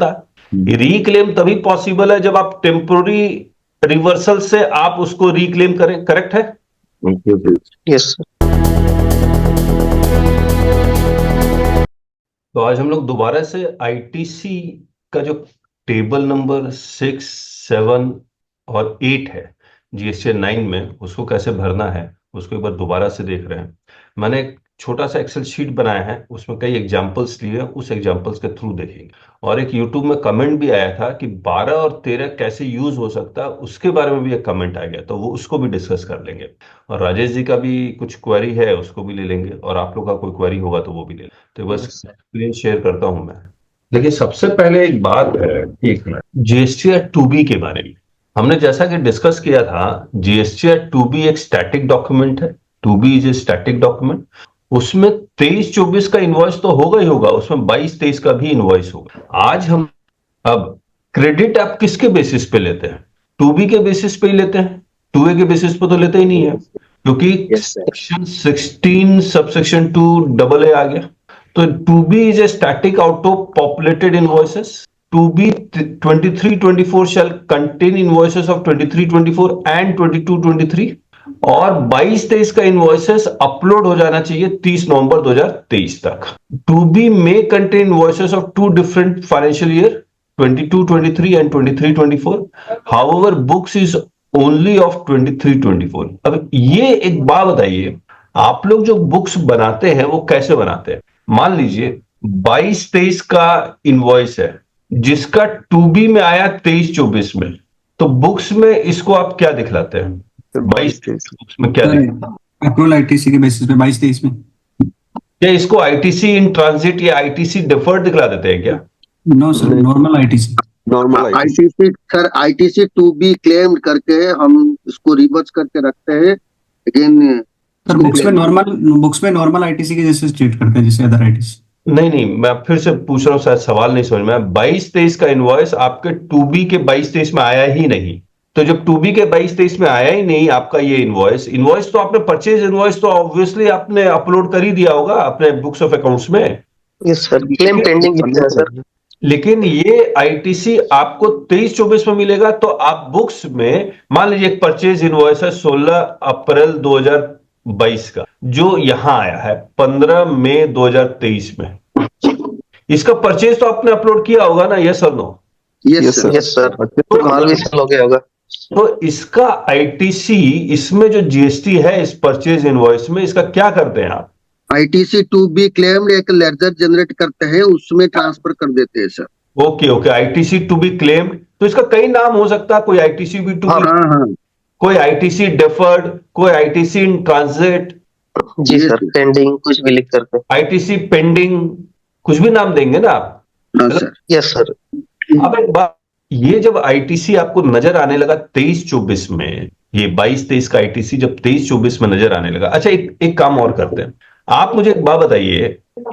Reclaim तभी possible है जब आप टेम्पोररी रिवर्सल से आप उसको रिक्लेम करें, करेक्ट है? Yes sir. तो आज हम लोग दोबारा से आईटीसी का जो टेबल नंबर 6, 7 और 8 है जीएसटी 9 में, उसको कैसे भरना है उसको एक बार दोबारा से देख रहे हैं। मैंने एक छोटा सा एक्सेल शीट बनाया है, उसमें कई एग्जांपल्स लिए हैं, उस एग्जांपल्स के थ्रू देखेंगे। और एक यूट्यूब में कमेंट भी आया था कि 12 और 13 कैसे यूज हो सकता है, उसके बारे में भी एक कमेंट आ गया, तो वो उसको भी डिस्कस कर लेंगे। और राजेश जी का भी कुछ क्वेरी है, उसको भी ले लेंगे, और आप लोग का कोई क्वेरी होगा तो वो भी ले लेंगे। तो बस स्क्रीन शेयर करता हूं मैं। देखिए, सबसे पहले एक बात है, एक मिनट, जीएसटी एट 2B के बारे में हमने जैसा कि डिस्कस किया था, जीएसटी एट 2B एक स्टैटिक डॉक्यूमेंट है। 2B is a static document. उसमें 23-24 का इनवॉइस तो होगा ही होगा, उसमें 22-23 का भी इनवॉइस होगा। आज हम अब क्रेडिट आप किसके बेसिस पे लेते हैं? 2B के बेसिस पे ही लेते हैं, 2A के बेसिस पे तो लेते ही नहीं है, क्योंकि सेक्शन 16 सबसेक्शन 2 डबल ए आ गया। तो 2B is a static auto populated invoices. 2B 23-24 shall contain invoices of 23-24 and 22-23, और 22-23 का इनवॉइसेस अपलोड हो जाना चाहिए 30 नवंबर 2023 तक। 2B may contain invoices of two different financial year, 22-23 and 23-24. However, books is only of 23-24. अब ये एक बात बताइए, आप लोग जो बुक्स बनाते हैं वो कैसे बनाते हैं? मान लीजिए 22-23 का इनवॉइस है, जिसका 2B में आया 23-24 में, तो बुक्स में इसको आप क्या दिखलाते हैं? 22-23 बुक्स में क्या दिखलाते अप्रूवल आईटीसी के बेसिस पे 22-23 में। हैं? क्या इसको आईटीसी इन ट्रांजिट या आईटीसी डिफर्ड दिखला देते हैं क्या? No sir, normal ITC. Normal ITC sir, ITC to be claimed करके हम इसको रिवर्स करके रखते हैं। अगेन सर बुक्स में नॉर्मल आईटीसी के जैसे ट्रीट करते हैं जैसे अदर आईटीसी। नहीं, मैं फिर से पूछ रहा हूं, शायद सवाल नहीं समझ में। 22-23 का इनवॉइस आपके 2B के 22-23 में आया ही नहीं, तो जब 2B के 22-23 में आया ही नहीं आपका ये इनवॉइस तो आपने परचेज इनवॉइस तो ऑब्वियसली आपने अपलोड कर ही दिया होगा अपने बुक्स ऑफ अकाउंट्स में। यस सर, क्लेम पेंडिंग कितना है सर? लेकिन ये आईटीसी आपको 23-24 में मिलेगा, तो आप बुक्स में मान लीजिए एक परचेज इनवॉइस है 16 अप्रैल 2022 का, जो यहां आया है 15 मई 2023 में। इसका परचेज तो आपने अपलोड किया होगा ना, यस और no? Yes sir. Yes sir, तो माल भी सेल हो गया होगा। तो इसका आईटीसी, इसमें जो जीएसटी है इस परचेज इनवॉइस में, इसका क्या करते हैं आप? आईटीसी टू बी क्लेम्ड एक लेजर जनरेट करते हैं, उसमें ट्रांसफर कर देते हैं sir. Okay, ITC to be claimed, तो इसका कई नाम हो सकता है, कोई आईटीसी बी टू बी, हाँ, कोई आईटीसी डेफर्ड, कोई आईटीसी इन ट्रांजिट, जी सर, पेंडिंग कुछ भी लिख करके। आईटीसी पेंडिंग, कुछ भी नाम देंगे ना आप। हाँ सर। Yes sir. अब एक बात, ये जब आईटीसी आपको नजर आने लगा 23-24 में, ये 22-23 का आईटीसी जब 23-24 में नजर आने लगा। अच्छा, एक काम और करते हैं, आप मुझे एक बात बताइए,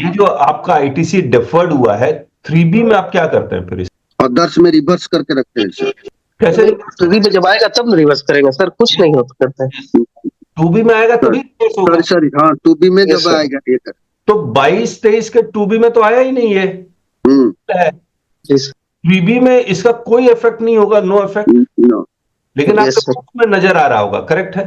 ये जो आपका आईटीसी डिफर्ड हुआ है 3B में आप क्या करते हैं फिर? अदर्स में रिवर्स करके रखते हैं सर। कैसे? 2B में जब आएगा तब रिवर्स करेगा सर, कुछ नहीं होता करता है। 2B में आएगा तभी reverse होगा। सर हाँ, टू बी में Yes, जब sir. आएगा ये सर। तो 22-23 के 2B में तो आया ही नहीं है, जी सर। 3B में इसका कोई इफेक्ट नहीं होगा, नो इफेक्ट, नो। लेकिन Yes, आपके sir. बुक में नजर आ रहा होगा, करेक्ट है?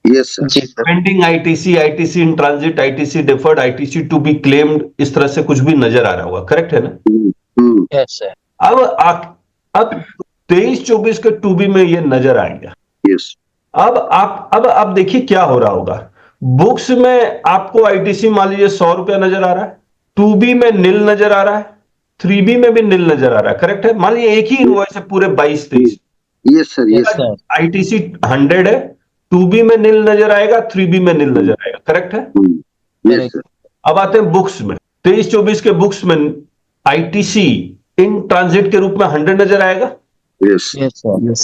Yes sir. जी sir. Pending ITC, ITC in transit, ITC deferred, ITC to be claimed, इस तरह से कुछ भी नजर आ रहा होगा, करेक्ट है ना? Yes sir. अब 23-24 के 2B में ये नजर आएगा। यस। अब देखिए क्या हो रहा होगा। बुक्स में आपको आईटीसी मान लीजिए 100 रुपया नजर आ रहा है, 2B में नील नजर आ रहा है, 3B में भी नील नजर आ रहा है, करेक्ट है? मान लीजिए एक ही इनवॉइस है पूरे 22-23, yes sir. Yes sir. ITC 100 है, 2B में नील नजर आएगा, 3B में नील नजर आएगा, करेक्ट है? Yes sir. अब आते हैं बुक्स में, 23-24 के बुक्स में आईटीसी इन ट्रांजिट के रूप में 100 नजर आएगा, यस।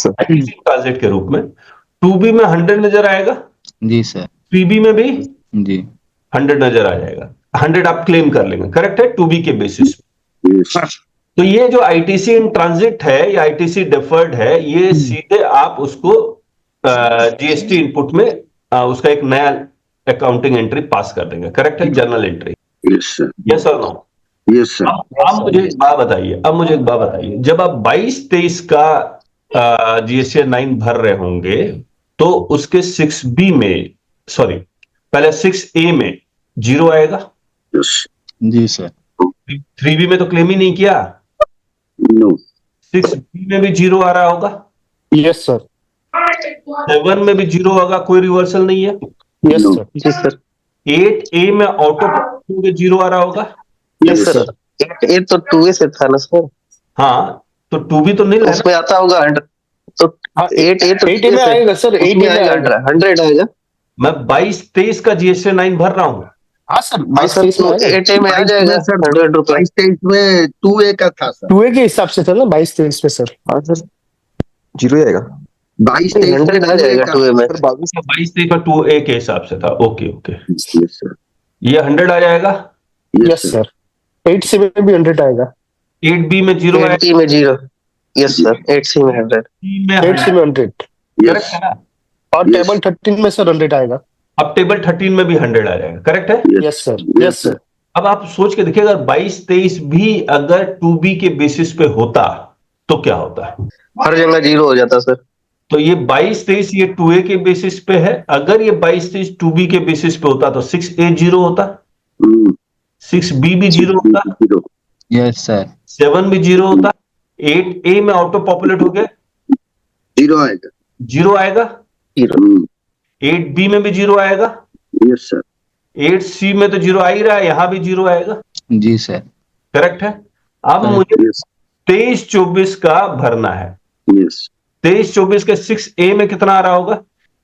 आईटीसी ट्रांजिट के रूप में 2B में 100 नजर आएगा, जी सर। 3B में भी जी 100 नजर आ जाएगा, 100 आप क्लेम कर लेंगे, करेक्ट है? 2B के बेसिस पे। यस। तो ये जो आईटीसी इन ट्रांजिट है या आईटीसी डिफर्ड है, ये सीधे आप उसको जीएसटी इनपुट में उसका एक नया अकाउंटिंग एंट्री पास कर देंगे, करेक्ट है? Journal entry. Yes sir. Yes और नो? Yes sir. अब मुझे एक बात बताइए, जब आप 22-23 का जीएसटी 9 भर रहे होंगे तो उसके 6B में, सॉरी, पहले 6A में जीरो आएगा। यस। जी सर। 3B में तो क्लेम ही नहीं किया। नो। 6B में भी जीरो आ रहा होगा। Yes sir. 7 में भी जीरो होगा, कोई रिवर्सल नहीं है। Yes No. सर। जी सर। 8A में ऑटो में जीरो आ रहा होगा। Yes sir. ये तो 2A से था ना सर, हाँ, तो 2B तो नील है ना। उसमें आता होगा 100, तो हाँ, 8A तो 8A में आएगा सर, 8A उसमें में आएगा आएगा। 100 आएगा। मैं 22-23 का जीएसटी 9 भर रहा हूं। हाँ सर, हाँ सर, 22-23 में तो आएगा। 8A में आ जाएगा सर 100 रुपए। 22-23 में 2A का था सर। 2A के हिसाब से था ना 22-23 में सर। हाँ सर, जीरो ही आएगा। 22-23 में 100 आ 2A जाएगा का 2A में। सर 22 22-23 का 2A के हिसाब से था। Okay okay, yes sir. ये 100 आ जाएगा। Yes sir. 8C में भी 100 आएगा। 8B में जीरो आएगा। 8C में 0। यस सर, 8C में 100। 8C में 8C 100। में 100 करेक्ट यस है ना। और Yes. टेबल 13 में सर 100 आएगा। अब टेबल 13 में भी 100 आ जाएगा। करेक्ट है। Yes sir. Yes, yes sir. अब आप सोच के देखिए, अगर 22-23 भी अगर 2B के बेसिस पे होता तो क्या होता है। हर जगह 0 हो जाता सर। तो ये 22-23 ये 2A के बेसिस पे है। अगर ये 22-23 2B के बेसिस पे होता तो 6A जीरो होता, 6B भी जीरो होता, यस सर। 7 भी जीरो होता, 8A में ऑटो पॉपुलेट हो गया, 0 आएगा। जीरो आएगा। 0। 8B में भी जीरो आएगा। Yes sir. 8C में तो जीरो आ ही रहा है, यहां भी जीरो आएगा। जी सर। करेक्ट है। अब मुझे 23-24 का भरना है। यस 23-24 के 6A में कितना आ रहा होगा।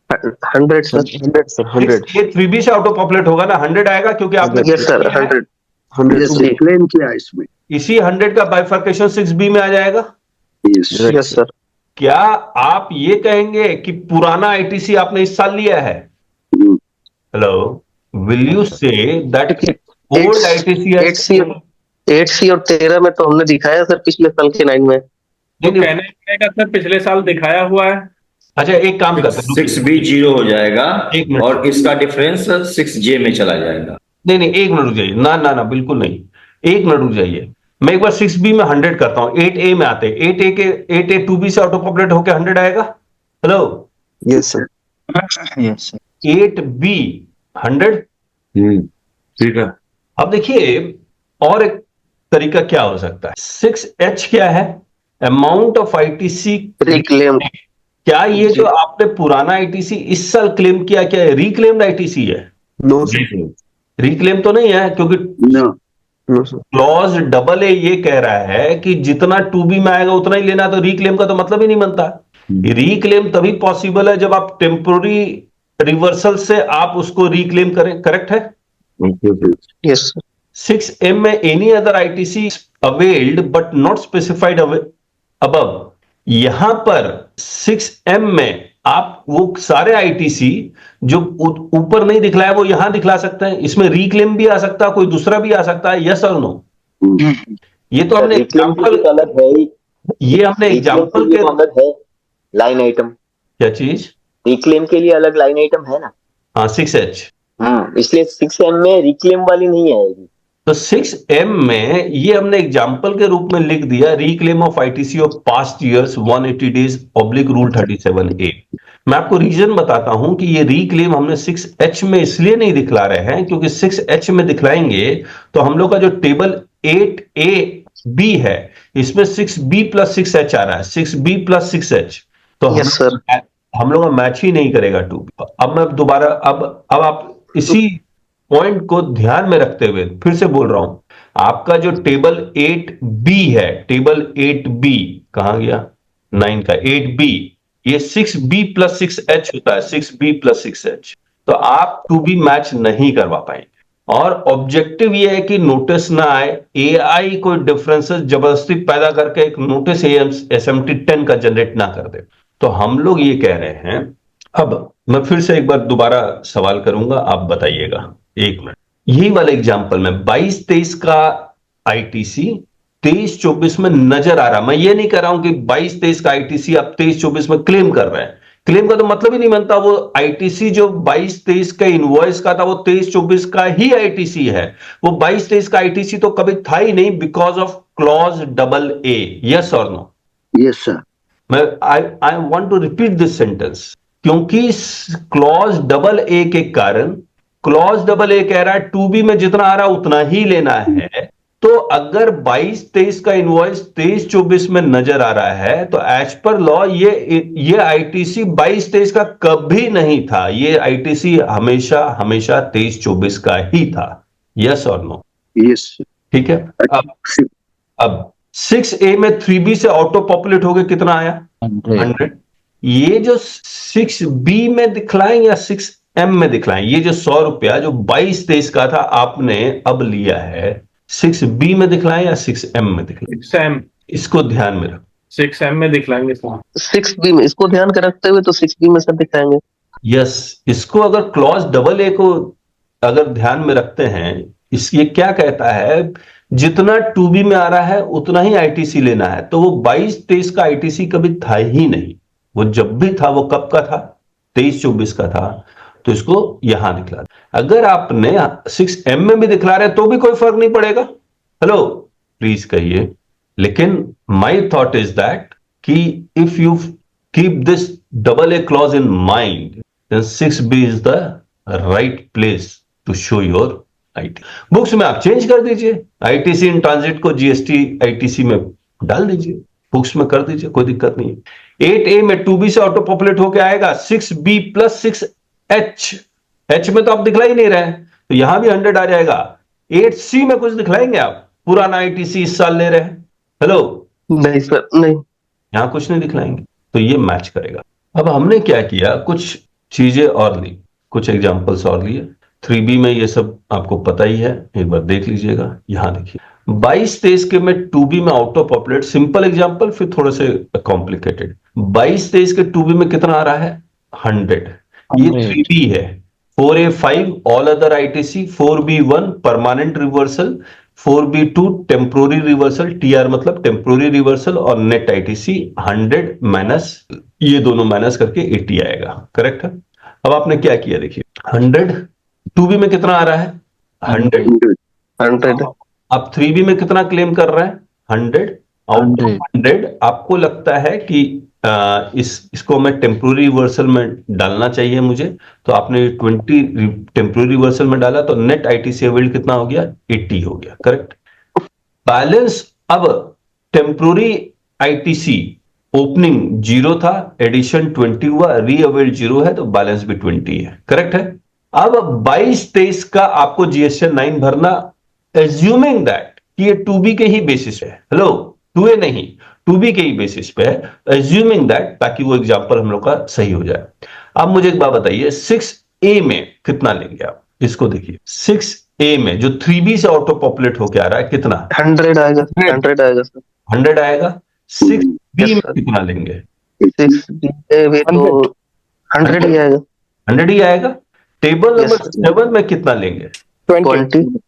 100 सर। 100 सर 100 6A 3B से ऑटो पॉपुलेट होगा ना, 100 आएगा क्योंकि आपने यस सर, 100। 100 यस जी। क्लेम किया इसमें। इसी 100 का बाइफर्केशन 6B में आ जाएगा। Yes yes sir. क्या आप ये कहेंगे कि पुराना आईटीसी आपने इस साल लिया है। Hello, will you say that old ITC 8C और 13 में तो हमने दिखाया सर पिछले साल के 9 में। तो कहने का सर पिछले साल दिखाया हुआ है। अच्छा, एक काम करते हैं, 6B जीरो हो जाएगा एक मिनट। और इसका डिफरेंस 6J में चला जाएगा। नहीं, एक मिनट रुक जाइए। ना ना ना, बिल्कुल नहीं, एक मिनट रुक जाइए। मैं एक बार 6B में 100 करता हूं। 8A में आते, 8A 2B से ऑटो पॉपुलेट होकर 100 आएगा। Hello, yes sir. Yes sir. 8B 100। ठीक है। अब देखिए, और एक तरीका क्या हो सकता है। 6H क्या है, अमाउंट ऑफ आईटीसी रिक्लेम। क्या ये जो आपने पुराना आईटीसी इस साल क्लेम किया, क्या रिक्लेम्ड आईटीसी है। No sir. रिक्लेम तो नहीं है, क्योंकि no no sir. Clause double A ये कह रहा है कि जितना 2B में आएगा उतना ही लेना, तो रिक्लेम का तो मतलब ही नहीं बनता। रिक्लेम तभी पॉसिबल है जब आप टेम्पोररी रिवर्सल से आप उसको रिक्लेम करें। करेक्ट है। Yes sir. 6M में any other ITC availed but not specified above. यहां पर 6M में आप वो सारे आईटीसी जो ऊपर नहीं दिखलाया वो यहां दिखला सकते हैं। इसमें रिक्लेम भी आ सकता है, कोई दूसरा भी आ सकता है। यस और नो। ये तो हमने एग्जांपल, अलग है ही। ये हमने एग्जांपल के अलग है लाइन आइटम। क्या चीज। रिक्लेम के लिए अलग लाइन आइटम है ना। हाँ, 6H। इसलिए 6M में रिक्लेम वाली नहीं आएगी। तो 6M में ये हमने एग्जाम्पल के रूप में लिख दिया, reclaim of ITC of past years 180 days oblique rule 37A। मैं आपको रीजन बताता हूं कि ये रिक्लेम हमने 6H में इसलिए नहीं दिखला रहे हैं, क्योंकि 6H में दिखलाएंगे तो हम लोग का जो टेबल 8AB है इसमें 6B प्लस 6H आ रहा है, 6B प्लस 6H। तो यस सर। हम लोग का मैच ही नहीं करेगा 2B। अब मैं दोबारा, अब आप इसी पॉइंट को ध्यान में रखते हुए फिर से बोल रहा हूं, आपका जो टेबल 8B है, टेबल 8B कहां गया, 9 का 8B, ये 6B प्लस 6H होता है, 6B प्लस 6H। तो आप 2B मैच नहीं करवा पाएंगे। और ऑब्जेक्टिव ये है कि नोटिस ना आए, एआई कोई डिफरेंसेस जबरदस्ती पैदा करके एक नोटिस SMT 10 का जनरेट ना कर दे। तो हम लोग ये कह रहे हैं, अब मैं फिर से एक बार दोबारा सवाल करूंगा, आप बताइएगा। एक मिनट, यही वाला एग्जांपल में 22-23 का आईटीसी 23-24 में नजर आ रहा। मैं ये नहीं कह रहा हूं कि 22-23 का आईटीसी आप 23-24 में क्लेम कर रहे हैं। क्लेम का तो मतलब ही नहीं बनता। वो आईटीसी जो 22-23 का इनवॉइस का था वो 23-24 का ही आईटीसी है। वो 22-23 का आईटीसी तो कभी था ही नहीं because of clause AA। Yes और नो? Yes sir. मैं I want to repeat this sentence, क्योंकि क्लॉज AA के कारण क्लॉज AA कह रहा है 2B में जितना आ रहा है उतना ही लेना है। तो अगर 22-23 का इनवॉइस 23-24 में नजर आ रहा है तो एज पर लॉ ये आईटीसी 22-23 का कभी नहीं था। ये आईटीसी हमेशा हमेशा 23-24 का ही था। यस और नो? यस। ठीक है। अब 6A में 3B से ऑटो पॉपुलेट हो गया, कितना आया? 100। ये जो 6B में दिखलाएं या 6M में दिखलाएं, ये जो 100 रुपया जो 22-23 का था आपने अब लिया है, 6B में दिखलाएं या 6M में दिखलाएं? 6M। इसको ध्यान में रख। 6M में दिखलाएंगे सर। 6B में, इसको ध्यान के रखते हुए तो 6B में सर दिखाएंगे। यस, इसको अगर क्लॉज AA को अगर ध्यान में रखते हैं, ये क्या कहता है, जितना 2B में आ रहा है उतना ही आईटीसी लेना है। तो वो 22-23 का आईटीसी कभी था ही नहीं। वो जब भी था वो कब का था? 23-24 का था। तो इसको यहां दिखला। अगर आपने 6M में भी दिखला रहे तो भी कोई फर्क नहीं पड़ेगा। हेलो, प्लीज कहिए। लेकिन माई थॉट इज दैट कि if you keep this AA clause in mind, then 6B is the right place to show your IT। Books में आप चेंज कर दीजिए, आईटीसी इन ट्रांजिट को जीएसटी आईटीसी में डाल दीजिए, बुक्स में कर दीजिए, कोई दिक्कत नहीं है। 8A में 2B से ऑटो पॉपुलेट होके आएगा 6B प्लस 6H। H में तो आप दिखला ही नहीं रहे हैं, तो यहां भी 100 आ जाएगा। 8C में कुछ दिखलाएंगे आप? पुराना आईटीसी इस साल ले रहे हैं। हेलो, नहीं सर, नहीं। यहां कुछ नहीं दिखलाएंगे, तो ये मैच करेगा। अब हमने क्या किया, कुछ चीजें और ली, कुछ एग्जांपल्स और लिए। 3B में ये सब आपको पता ही है, एक बार देख लीजिएगा। यहां देखिए 22-23 के में 2B में ऑटो पॉपुलेट, सिंपल एग्जांपल, फिर थोड़े से कॉम्प्लिकेटेड। 22-23 के 2B में कितना आ रहा है? 100। ये 3B है। 4A5 all other ITC, 4B1 permanent reversal, 4B2 temporary reversal, TR मतलब टेम्पोररी रिवर्सल, और नेट आईटीसी 100 माइनस ये दोनों माइनस करके 80 आएगा। करेक्ट है? अब आपने क्या किया देखिए, 100 2B में कितना आ रहा है? 100। अब 3B में कितना क्लेम कर रहा है? 100। आउट ऑफ 100 आपको लगता है कि इसको मैं टेम्पोररी रिवर्सल में डालना चाहिए मुझे, तो आपने 20 टेम्पोररी रिवर्सल में डाला, तो नेट आईटीसी अवेल्ड कितना हो गया? 80 हो गया। करेक्ट। बैलेंस, अब टेम्पोररी आईटीसी ओपनिंग 0 था, एडिशन 20 हुआ, रीअवेल्ड 0 है, तो बैलेंस भी 20 है। करेक्ट है? अब 22-23 का आपको जीएसटी 9 भरना, एज्यूमिंग दैट कि ये 2B के ही बेसिस पे है। हेलो, 2A नहीं, 2B के ही बेसिस पे है, एज्यूमिंग दैट, ताकि वो एग्जांपल हम लोग का सही हो जाए। अब मुझे एक बात बताइए, 6A में कितना लेंगे आप? इसको देखिए, 6A में जो 3B से ऑटो पॉपुलेट होके आ रहा है कितना? 100 आएगा। 100 आएगा सर। 100 आएगा। 6B में कितना लेंगे? 6B में भी तो 100 ही आएगा। 100 ही आएगा। टेबल नंबर 7 में कितना लेंगे? 20।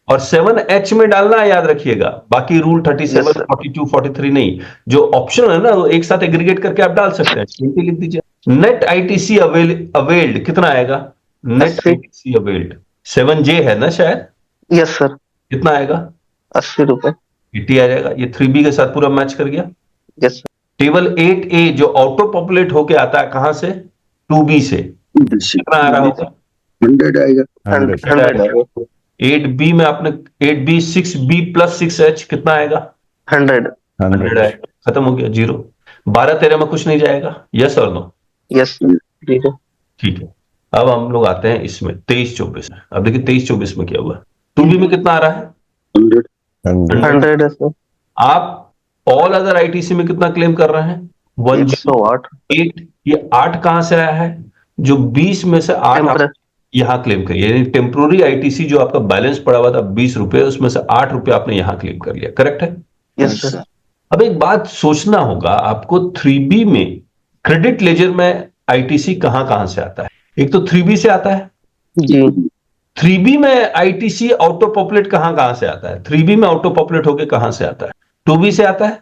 और 7H में डालना है, याद रखिएगा। बाकी रूल 37, 42, 43 नहीं, जो ऑप्शन है ना वो एक साथ एग्रीगेट करके आप डाल सकते हैं। 20 लिख दीजिए। नेट आईटीसी अवेल्ड कितना आएगा? नेट आईटीसी अवेल्ड 7J है ना शायद? Yes sir. कितना आएगा? 80 रुपए। 80 आ जाएगा। ये 3B के साथ पूरा मैच कर गया। Yes sir. टेबल 8A जो ऑटो पॉपुलेट होके आता है कहां से? 2B से, कितना आ रहा होगा? 100 आएगा। 100 आएगा। 8B में आपने 8B 6B प्लस 6H कितना आएगा? 100 आएगा। खत्म हो गया, 0। 12-13 में कुछ नहीं जाएगा। यस और नो? यस ठीक है। ठीक है। अब हम लोग आते हैं इसमें 23-24 में। अब देखिए 23-24 में क्या हुआ। 2B में कितना आ रहा है? 100 है सर। आप ऑल अदर आईटीसी में कितना क्लेम कर रहे हैं? 108। 8। ये 8 कहां से आया है? जो 20 में से 8 यहां क्लेम करिए, यानी टेम्पोररी आईटीसी जो आपका बैलेंस पड़ा हुआ था 20 रुपए, उसमें से 8 रुपए आपने यहां क्लेम कर लिया। करेक्ट है? Yes sir. अब एक बात सोचना होगा आपको, 3B में क्रेडिट लेजर में आईटीसी कहां कहां से आता है? एक तो 3B से आता है जी। 3B में आईटीसी ऑटो पॉपुलेट कहां कहां से आता है? 3B में ऑटो पॉपुलेट होके कहां से आता है? 2B से आता है।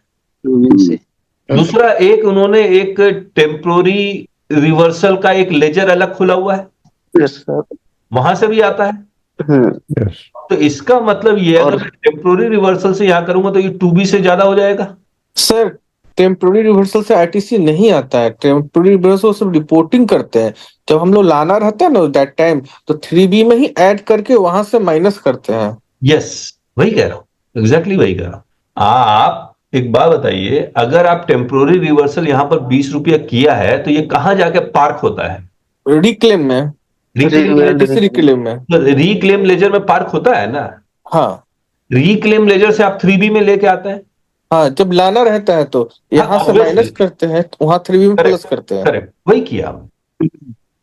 दूसरा, एक उन्होंने एक टेम्पोररी रिवर्सल का एक लेजर अलग खुला हुआ है, यस सर। वहां से भी आता है। Yes. तो इसका मतलब ये है, अगर टेम्पोररी रिवर्सल से यहां करूंगा तो ये 2B से ज्यादा हो जाएगा। सर टेम्पोररी रिवर्सल से आईटीसी नहीं आता है, टेम्पोररी रिवर्सल सिर्फ रिपोर्टिंग करते हैं। जब हम लोग लाना रहता है ना दैट टाइम, तो 3B में ही ऐड करके वहां से माइनस करते हैं। यस, वही कह रहा हूं, एग्जैक्टली वही कह रहा हूं। आप एक बात बताइए, अगर आप टेम्पोररी रिवर्सल यहां पर 20 रुपया किया है तो ये कहां जाके पार्क होता है? रिक्लेम में, आईटीसी रिक्लेम में। रिक्लेम लेजर में पार्क होता है ना। हाँ रिक्लेम लेजर से आप 3B में लेके आते हैं। हाँ, जब लाना रहता है तो यहाँ से obviously। माइनस करते हैं, वहां 3B में प्लस करते हैं। करेक्ट, वही किया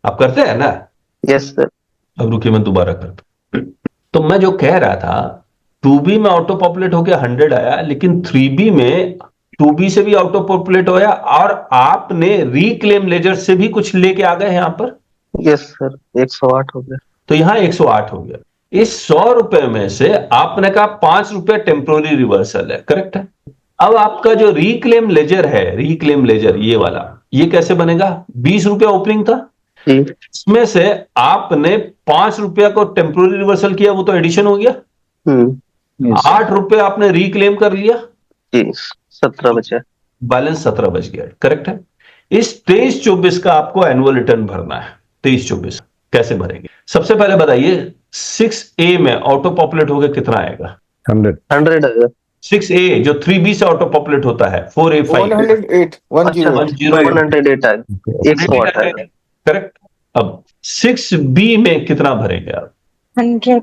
आप करते हैं ना। Yes sir. अब रुकिए, मैं दोबारा करता हूं। तो मैं जो कह रहा था, 2B में ऑटो पॉपुलेट होकर 100 आया, लेकिन 3B में 2B से भी ऑटो पॉपुलेट होया, और आपने रिक्लेम लेजर से भी कुछ लेके आ गए यहां पर। यस सर, 108 हो गया। तो यहां 108 हो गया। इस 100 रुपए में से आपने कहा 5 रुपए टेम्पोररी रिवर्सल है, करेक्ट है। अब आपका जो रिक्लेम लेजर है, रिक्लेम लेजर ये वाला, ये कैसे बनेगा? 20 रुपया ओपनिंग था, इसमें से आपने 5 रुपया को टेम्पोररी रिवर्सल किया, वो तो एडिशन हो गया। 8 रुपए आपने रिक्लेम कर लिया, जी 17 बचा। बैलेंस 17 बच गया, करेक्ट है। इस 23-24 का आपको एनुअल रिटर्न भरना है। 23-24 कैसे भरेंगे? सबसे पहले बताइए, 6A में ऑटो पॉपुलेट होकर कितना आएगा? 100 आएगा। 6A जो 3B से ऑटो पॉपुलेट होता है, 4A5 108 अच्छा, 108 आएगा, 108 आएगा। करेक्ट। अब 6B में कितना भरेंगे आप? 100।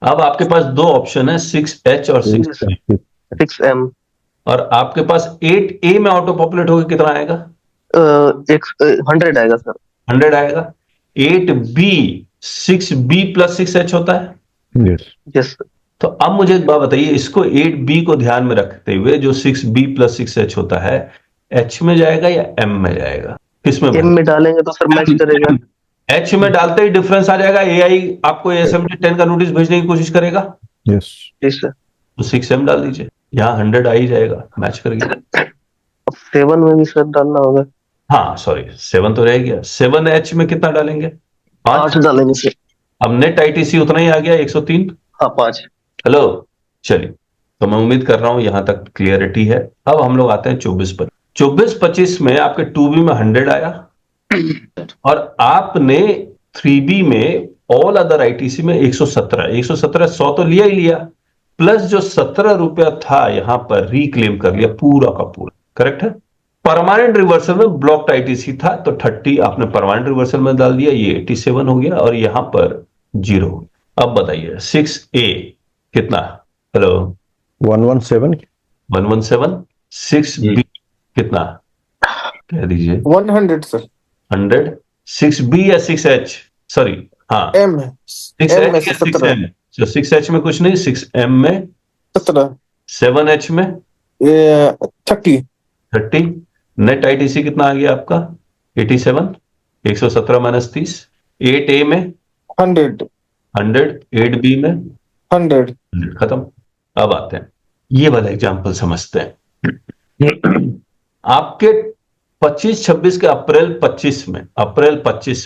अब आपके पास दो ऑप्शन है, 6H और 6M। 6M। और आपके पास 8A में ऑटो पॉपुलेट होकर कितना आएगा? 100 आएगा सर। 100 आएगा। 8B 6B प्लस 6H होता है। Yes sir. तो अब मुझे एक बात बताइए, इसको 8B को ध्यान में रखते हुए जो 6B प्लस 6H होता है, H में जाएगा या M में जाएगा? किसमें? M में डालेंगे तो सर मैच करेगा। H में डालते ही डिफरेंस आ जाएगा। AI आपको ASMD 10 का नोटिस भेजने की कोशिश करेगा। Yes. जी सर। तो 6M डाल दीजिए, यहाँ 100 आ ही जाएगा, मैच कर गया। अब 7 में भी सर डालना होगा। हाँ सॉरी, 7 तो रह गया। 7H में कितना डालेंगे? 8 डालेंगे सर। अब नेट ITC उतना ही आ गया, 103। हाँ 5। हेलो, चलिए, तो मैं उम्मीद कर रहा हूं यहां तक क्लियरिटी है। अब हम लोग आते हैं 24-25। 24-25 में आपके 2B में 100 आया, और आपने 3B में ऑल अदर ITC में 117 100 तो लिया ही लिया, प्लस जो 17 रुपया था यहां पर रिक्लेम कर लिया पूरा का पूरा, करेक्ट है। परमानेंट रिवर्सल में ब्लॉक्ड ITC था, तो 30 आपने परमानेंट रिवर्सल में डाल दिया, ये 87 हो गया, और यहां पर 0 हो गया। अब बताइए 6A कितना? हेलो, 117. 117। 6B कितना कह दीजिए? 100 सर। 100। 6B या 6H? सॉरी, हाँ M है, 6H M में या 17। 6M? तो 6H में कुछ नहीं, 6M में 17। 7H में 30। नेट ITC कितना आ गया आपका? 87। 117 माइनस 30। 8A में 100। 8B में 100। खत्म। अब आते हैं, ये वाला एग्जांपल समझते हैं। आपके 25-26 के अप्रैल 25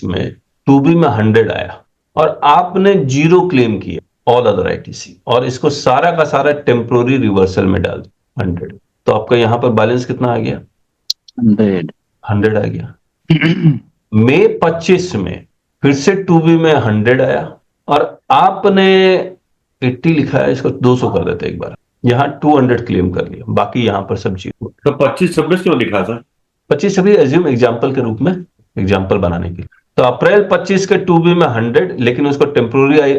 में 2B में 100 आया, और आपने 0 क्लेम किया ऑल अदर ITC, और इसको सारा का सारा टेम्पोररी रिवर्सल में डाल दिया 100। तो आपका यहां पर बैलेंस कितना आ गया? 100 आ गया। मई 25 में फिर से 2B में 100 आया, और आपने 80 लिखा है, इसको 200 कर देते एक बार, यहां 200 क्लेम कर लिया, बाकी यहां पर सब 0। तो 25-26 क्यों लिखा था? 25-26 एज्यूम एग्जाम्पल के रूप में, एग्जाम्पल बनाने के लिए। तो अप्रैल 25 के 2B में 100, लेकिन उसको टेम्पोररी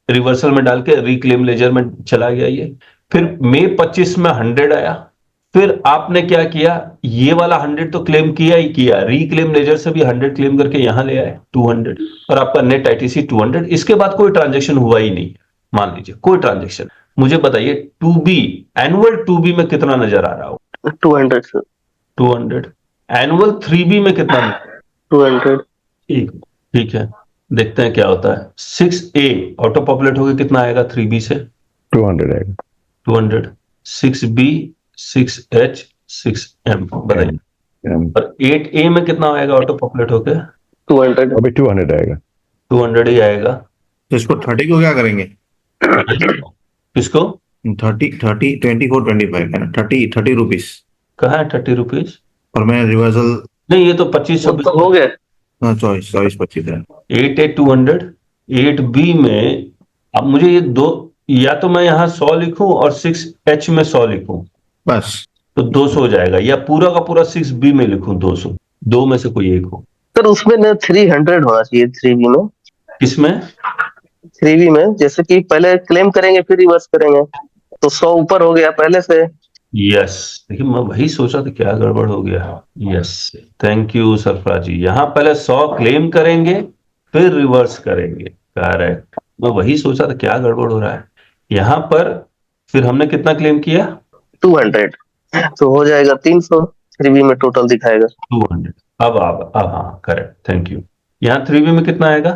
रिवर्सल में डाल के रिक्लेम लेजर में चला गया ये। फिर मई 25 में 100 आया, फिर आपने क्या किया, ये वाला 100 तो क्लेम किया ही किया, रिक्लेम लेजर से भी 100 क्लेम करके यहां ले आए 200, और आपका नेट ITC 200। इसके बाद कोई ट्रांजेक्शन हुआ ही नहीं, मान लीजिए कोई ट्रांजेक्शन। मुझे बताइए 2B एनुअल 2B में कितना नजर आ रहा हो? 200 सर। 200। एनुअल 3B में कितना? 200। ठीक है, देखते हैं क्या होता है। 6A ऑटो पॉपुलेट होकर कितना आएगा 3B से? 200 आएगा। 200। 6B 6H 6M बताइए। और 8A में कितना आएगा ऑटो पॉपुलेट होके? 200। अभी 200 आएगा। 200 ही आएगा। तो इसको 30 को क्या करेंगे? किसको? 30, 30, 24, 25 है ना, 30 रुपीज। कहाँ है 30 रुपीज? और मैं रिवर्सल नहीं, ये तो 25 वो 26 तो हो गया। हाँ 24 25 है। 8A 200, 8B में अब मुझे ये दो, या तो मैं यहाँ 100 लिखूं और 6H में 100 लिखूं बस तो 200 हो जाएगा, या पूरा का पूरा 6B में लिखूं 200, दो में से कोई एक हो। सर उसमें ना 300 होना चाहिए 3B में। किसमें? 3B में जैसे कि पहले क्लेम करेंगे फिर रिवर्स करेंगे, तो 100 ऊपर हो गया पहले से। यस, देखिए मैं वही सोचा था क्या गड़बड़ हो गया। यस, थैंक यू सरफराज जी। यहाँ पहले 100 क्लेम करेंगे फिर रिवर्स करेंगे, करेक्ट। मैं वही सोचा था क्या गड़बड़ हो रहा है। यहाँ पर फिर हमने कितना क्लेम किया? 200, तो हो जाएगा 300। 3B में टोटल दिखाएगा 200। अब हाँ करेक्ट, थैंक यू। यहाँ 3B में कितना आएगा?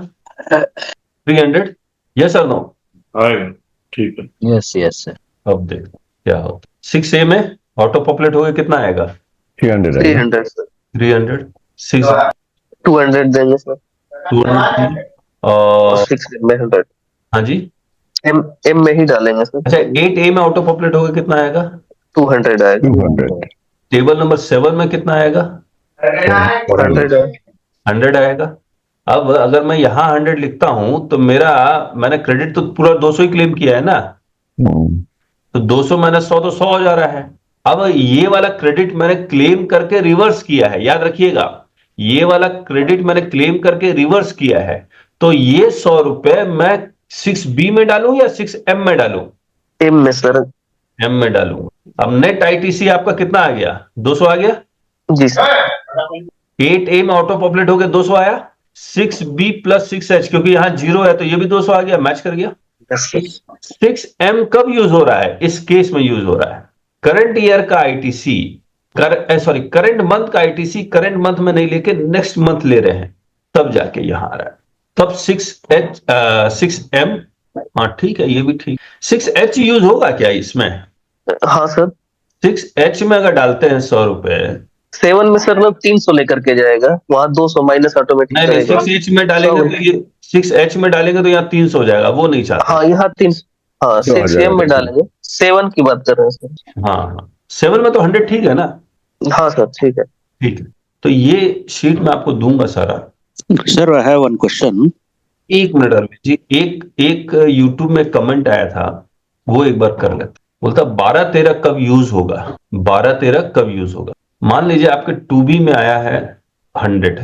300। यस और नो? आएगा, ठीक है। Yes yes sir. अब देख क्या होता है। 6A में ऑटो पॉपुलेट हो गया, कितना आएगा? 300 आएगा। 300 सर। 300। 6 200 देंगे सर, 200 और और 6 में 100। हाँ जी। M में ही डालेंगे सर। अच्छा, 8A में ऑटो पॉपुलेट होगा, कितना आएगा? 200 आएगा। 200। टेबल नंबर 7 में कितना आएगा? 100 100 आएगा। अब अगर मैं यहाँ 100 लिखता हूं तो मैंने क्रेडिट तो पूरा 200 ही क्लेम किया है ना, तो 200 माइनस 100 तो 100 हो जा रहा है। अब ये वाला क्रेडिट मैंने क्लेम करके रिवर्स किया है, याद रखिएगा, ये वाला क्रेडिट मैंने क्लेम करके रिवर्स किया है, तो ये 100 रुपए मैं 6B में डालूं या 6M में डालूं? M में सर। M में डालूं। अब नेट ITC आपका कितना आ गया? 200 आ गया जी सर। 8A में ऑटो पॉपुलेट हो गया, 200 आया। 6B प्लस 6H, क्योंकि यहां 0 है तो ये भी 200 आ गया, मैच कर गया। 6M कब यूज हो रहा है? इस केस में यूज हो रहा है करंट ईयर का ITC, करंट मंथ का ITC करंट मंथ में नहीं लेके नेक्स्ट मंथ ले रहे हैं, तब जाके यहां आ रहा है, तब 6M। हाँ ठीक है, ये भी ठीक। 6H यूज होगा क्या इसमें? हाँ सर। 6H में अगर डालते हैं 100 रुपए, 7 में सर ना 300 लेकर के जाएगा, वहां 200 माइनस ऑटोमेटिक नहीं करेगा। 6H में डालेंगे तो ये 6H में डालेंगे तो यहाँ 300 हो जाएगा, वो नहीं चाहते। हाँ यहाँ 300। हाँ 6M में डालेंगे। 7 की बात कर रहे हैं सर। हाँ 7 में तो 100 ठीक है ना? हाँ सर ठीक है। ठीक है, तो ये शीट मैं आपको दूंगा सारा। Sir I have one question. एक मिनट अरविंद जी, एक यूट्यूब में कमेंट आया था, वो एक बार कर लेते। बोलता 12-13 कब यूज होगा? 12-13 कब यूज होगा? मान लीजिए आपके 2B में आया है 100,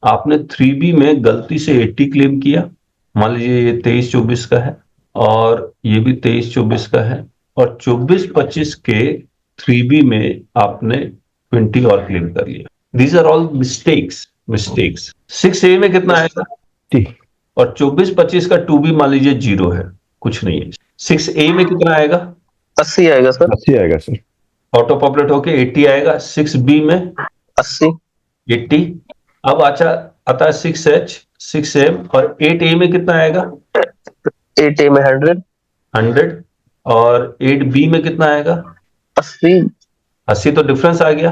आपने 3B में गलती से 80 क्लेम किया, मान लीजिए ये 23-24 का है और ये भी 23-24 का है, और 24-25 के 3B में आपने 20 और क्लेम कर लिया। These are all mistakes. 6A में कितना आएगा? और 24-25 का 2B मान लीजिए 0 है, कुछ नहीं है। 6A में कितना आएगा? 80 आएगा सर। 80 आएगा सर। ऑटो पॉपुलेट होके 80 आएगा। 6B में 80। 80। अब आता है 6H, 6M, और 8A में कितना आएगा? 8A में 100, और 8B में कितना आएगा? 80। 80 तो डिफरेंस आ गया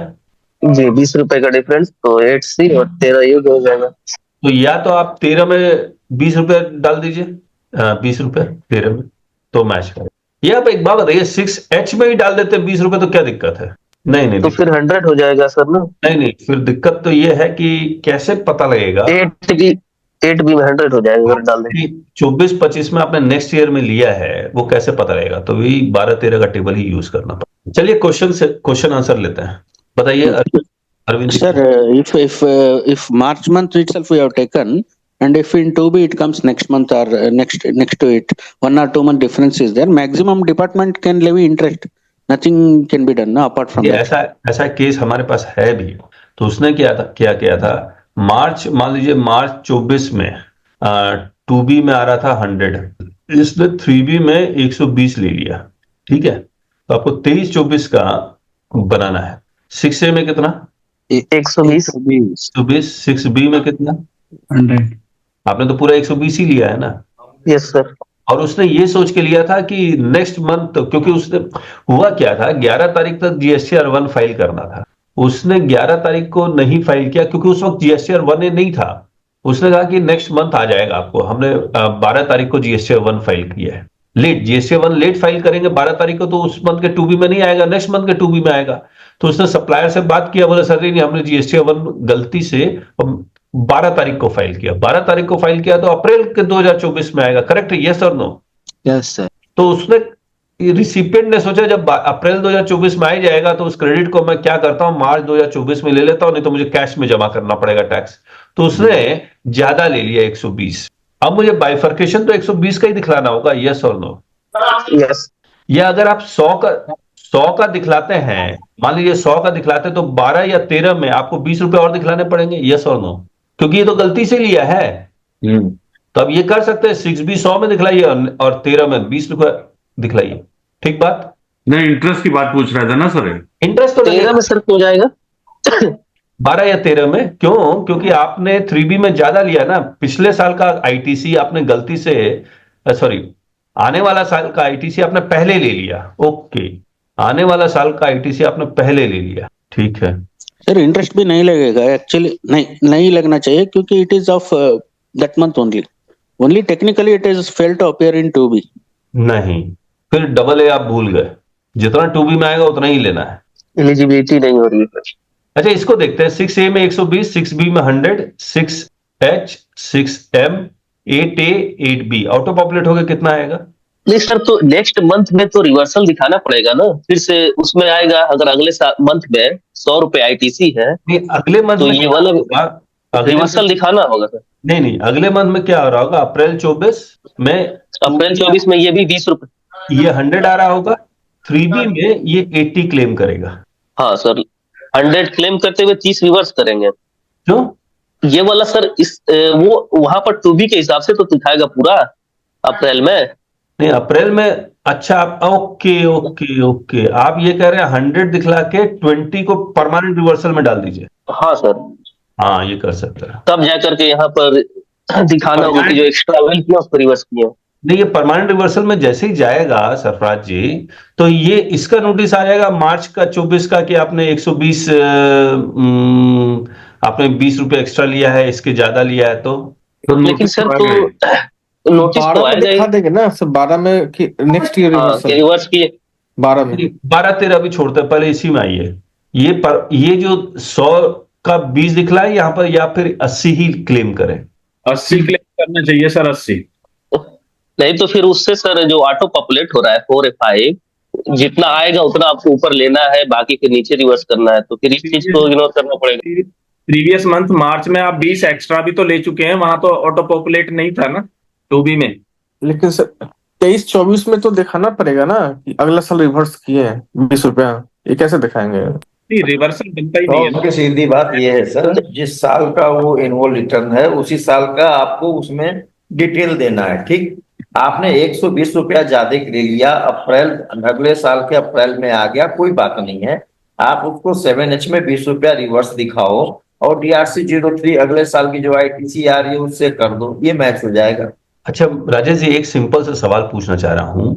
जी, 20 रुपए का डिफरेंस, तो 8C और 13 ये हो जाएगा। तो या तो आप 13 में 20 रुपए डाल दीजिए, 20 रुपए 13 में, तो मैच करें। ये आप एक बात बताइए, 6H में ही डाल देते 20 रुपए तो क्या दिक्कत है? नहीं तो फिर 100 हो जाएगा सर ना। नहीं, फिर दिक्कत तो ये है कि कैसे पता लगेगा? 8B में 100 हो जाएगा अगर डाल दें। 24-25 में आपने नेक्स्ट ईयर में लिया है, वो कैसे पता लगेगा? तो वही 12-13 का टेबल ही यूज करना पड़ेगा। चलिए क्वेश्चन आंसर लेते हैं, बताइए Arvind. Sir, if March month itself we have taken, and if in 2B it comes next month or next to it, 1 or 2 month difference is there, maximum department can levy interest. Nothing can be done, no, apart from that. ऐसा case हमारे पास है भी। तो उसने क्या किया था, मान लीजिए मार्च 24 में 2B में आ रहा था 100, इसने 3B में 120 ले लिया, ठीक है? तो आपको 23-24 का बनाना है। 6A में कितना? 120। 6B में कितना? 100। आपने तो पूरा 120 ही लिया है ना? Yes sir. और उसने ये सोच के लिया था कि नेक्स्ट मंथ, क्योंकि उसने हुआ क्या था, 11 तारीख तक GSTR 1 फाइल करना था, उसने 11 तारीख को नहीं फाइल किया क्योंकि उस वक्त जीएसटीआर 1A नहीं था। उसने कहा कि नेक्स्ट मंथ आ जाएगा आपको। हमने 12 तारीख को जीएसटीआर 1 फाइल किया है। लेट जीएसटीआर 1 लेट फाइल करेंगे 12 तारीख को, तो उस मंथ के 2B में नहीं आएगा, नेक्स्ट मंथ के 2B में आएगा। तो उसने सप्लायर से बात किया, बोला सर नहीं, हमने जीएसटीआर 1 गलती से 12 तारीख को फाइल किया। 12 तारीख को फाइल किया तो अप्रैल के 2024 में आएगा। करेक्ट है, यस और नो? Yes, sir. तो उसने रिसिपिएंट ने सोचा जब अप्रैल 2024 में आ ही जाएगा तो उस क्रेडिट को मैं क्या करता हूं, मार्च 2024 में ले लेता हूं, नहीं तो मुझे कैश में जमा करना पड़ेगा टैक्स। तो उसने ज्यादा ले लिया 120। अब मुझे बाइफर्केशन तो 120 का ही दिखलाना होगा, यस और नो? यस। या अगर आप 100 का दिखलाते हैं, मान लीजिए 100 का दिखलाते हैं, तो 12 या 13 में आपको 20 रुपए और दिखलाने पड़ेंगे, यस और नो? क्योंकि ये तो गलती से लिया है। तो अब ये कर सकते हैं 6B 100 में दिखलाइए और 13 में 20 रुपए दिखलाइए। ठीक बात? नहीं, इंटरेस्ट की बात पूछ रहा था ना सर। इंटरेस्ट तो 13 में सर हो जाएगा 12 या 13 में। क्यों? क्योंकि आपने 3B में ज्यादा लिया ना। पिछले साल का आईटीसी आपने गलती से, सॉरी, आने वाला साल का आईटीसी आपने पहले ले लिया। ओके, आने वाला साल का आईटीसी आपने पहले ले लिया, ठीक है। सर इंटरेस्ट भी नहीं लगेगा एक्चुअली, नहीं लगना चाहिए क्योंकि it is of that month only technically it is fail to appear in 2B। नहीं, फिर डबल ए आप भूल गए। जितना 2B में आएगा उतना ही लेना है। एलिजिबिलिटी नहीं हो रही है। अच्छा, इसको देखते हैं। 6A में 120, 6B में 100, 6H, 6M, 8A, 8B auto populate हो गया, कितना आएगा? नहीं सर, तो नेक्स्ट मंथ में तो रिवर्सल दिखाना पड़ेगा ना, फिर से उसमें आएगा। अगर अगले मंथ में 100 रुपए आईटीसी है नहीं, अगले मंथ तो में ये वाला रिवर्सल दिखाना होगा सर। नहीं, अगले मंथ में क्या हो रहा होगा? अप्रैल 24 में, अप्रैल 24 में ये भी 20 रुपए, ये 100 आ रहा होगा। 3B में ये 80 क्लेम करेगा। हाँ सर, 100 क्लेम करते हुए 30 रिवर्स करेंगे। क्यों? ये वाला सर वो वहां पर 2B के हिसाब से तो दिखाएगा पूरा अप्रैल में। नहीं, अप्रैल में। अच्छा, ओके ओके ओके, आप ये कह रहे हैं 100 दिखला के 20 को परमानेंट रिवर्सल में डाल दीजिए। हाँ सर, हाँ, ये कर सकता है। तब जाकर के यहाँ पर दिखाना होगा कि जो एक्स्ट्रा वेल किया उसको रिवर्स किया। नहीं, ये परमानेंट रिवर्सल में जैसे ही जाएगा सरफराज जी, तो ये इसका नोटिस आ जाएगा मार्च का 24 का कि आपने 120 आपने 20 रुपए एक्स्ट्रा लिया है, इसके ज्यादा लिया है। तो लेकिन सर तो नोटिस तो आ दिखा जाएगा देंगे ना सर 12 में कि नेक्स्ट ईयर रिवर्स किए। 12 में 12-13 भी छोड़ते हैं, पहले इसी में आइए। ये जो 100 का 20 दिखला है यहाँ पर, या फिर 80 ही क्लेम करें? 80 क्लेम करना चाहिए सर, 80। नहीं तो फिर उससे सर जो ऑटो पॉपुलेट हो रहा है 4 या 5, जितना आएगा उतना आपको ऊपर लेना है, बाकी फिर नीचे रिवर्स करना है। तो फिर इस चीज को इग्नोर करना पड़ेगा। प्रीवियस मंथ मार्च में आप 20 एक्स्ट्रा भी तो ले चुके हैं, वहां तो ऑटो पॉपुलेट नहीं था ना 2B में। लेकिन सर 23-24 में तो दिखाना पड़ेगा ना कि अगला साल रिवर्स किए हैं 20 रुपया। ये कैसे दिखाएंगे? रिवर्सल बनता ही नहीं है। तो सीधी बात ये है सर, जिस साल का वो एनुअल रिटर्न है उसी साल का आपको उसमें डिटेल देना है। ठीक, आपने 120 रुपया ज्यादा ले लिया, अप्रैल अगले साल के अप्रैल में आ गया, कोई बात नहीं है। आप उसको 7H में 20 रुपया रिवर्स दिखाओ और DRC 03 अगले साल की जो ITC आ रही है उससे कर दो, ये मैच हो जाएगा। अच्छा राजेश जी, एक सिंपल सा सवाल पूछना चाह रहा हूं।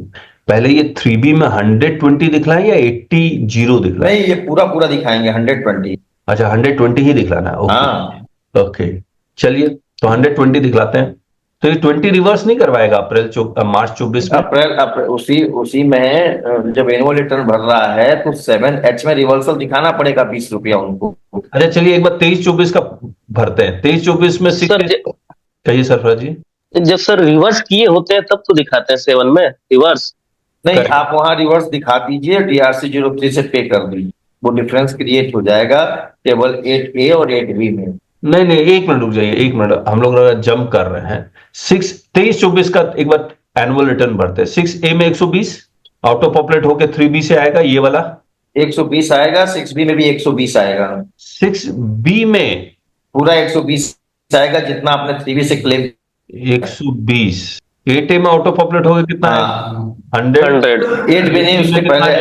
पहले ये 3B में 120 दिखलाएं या 80 जीरो दिखलाएं? नहीं, ये पूरा दिखाएंगे 120। अच्छा, 120 ही दिखलाना है। ओके हाँ ओके, चलिए तो 120 दिखलाते हैं। तो ये 20 रिवर्स नहीं करवाएगा मार्च 24 में? अप्रैल उसी में जब एनुअल रिटर्न भर रहा है तो 7H में रिवर्सल दिखाना पड़ेगा 20 रुपया उनको। अच्छा चलिए, एक बार 23-24 का भरते हैं। 23-24 में कहिए सरफराज जी। जब सर रिवर्स किए होते हैं तब तो दिखाते हैं 7 में रिवर्स। नहीं, आप वहां रिवर्स दिखा दीजिए, DRC 03 से पे कर दीजिए, वो डिफरेंस क्रिएट हो जाएगा टेबल 8A और 8B में। नहीं, एक मिनट रुक जाइए, एक मिनट, हम लोग जंप कर रहे हैं। 23-24 का एक बार एनुअल रिटर्न भरते हैं। 6A में 120 ऑटो पॉपुलेट होकर 3B से आएगा, ये वाला 120 आएगा। 6B में भी 120 आएगा। 6B में पूरा 120 आएगा जितना आपने 3B से क्लेम। 120। 8A में ऑटो पॉपुलेट होगा कितना आएगा? 100। 8B नहीं, उससे पहले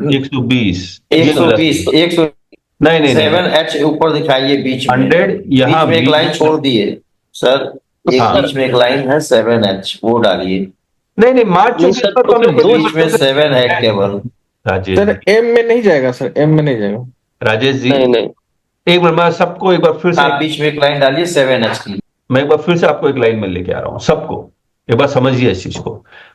120। 120 नहीं 7H ऊपर दिखाइए बीच में। 100 यहाँ बीच में एक लाइन छोड़ दिए सर, बीच में एक लाइन है 7H, वो डालिए। नहीं मार्च 24 पर तो बीच में 7 है केवल। राजेश सर M में नहीं जाएगा, सर M में नहीं जाएगा। राजेश जी नहीं नहीं, एक मिनट, मैं सबको एक बार फिर से आप बीच में एक लाइन डालिए 7H की। मैं एक बार फिर से आपको एक लाइन में लेके आ रहा हूं, सबको एक बार समझिए इस चीज को।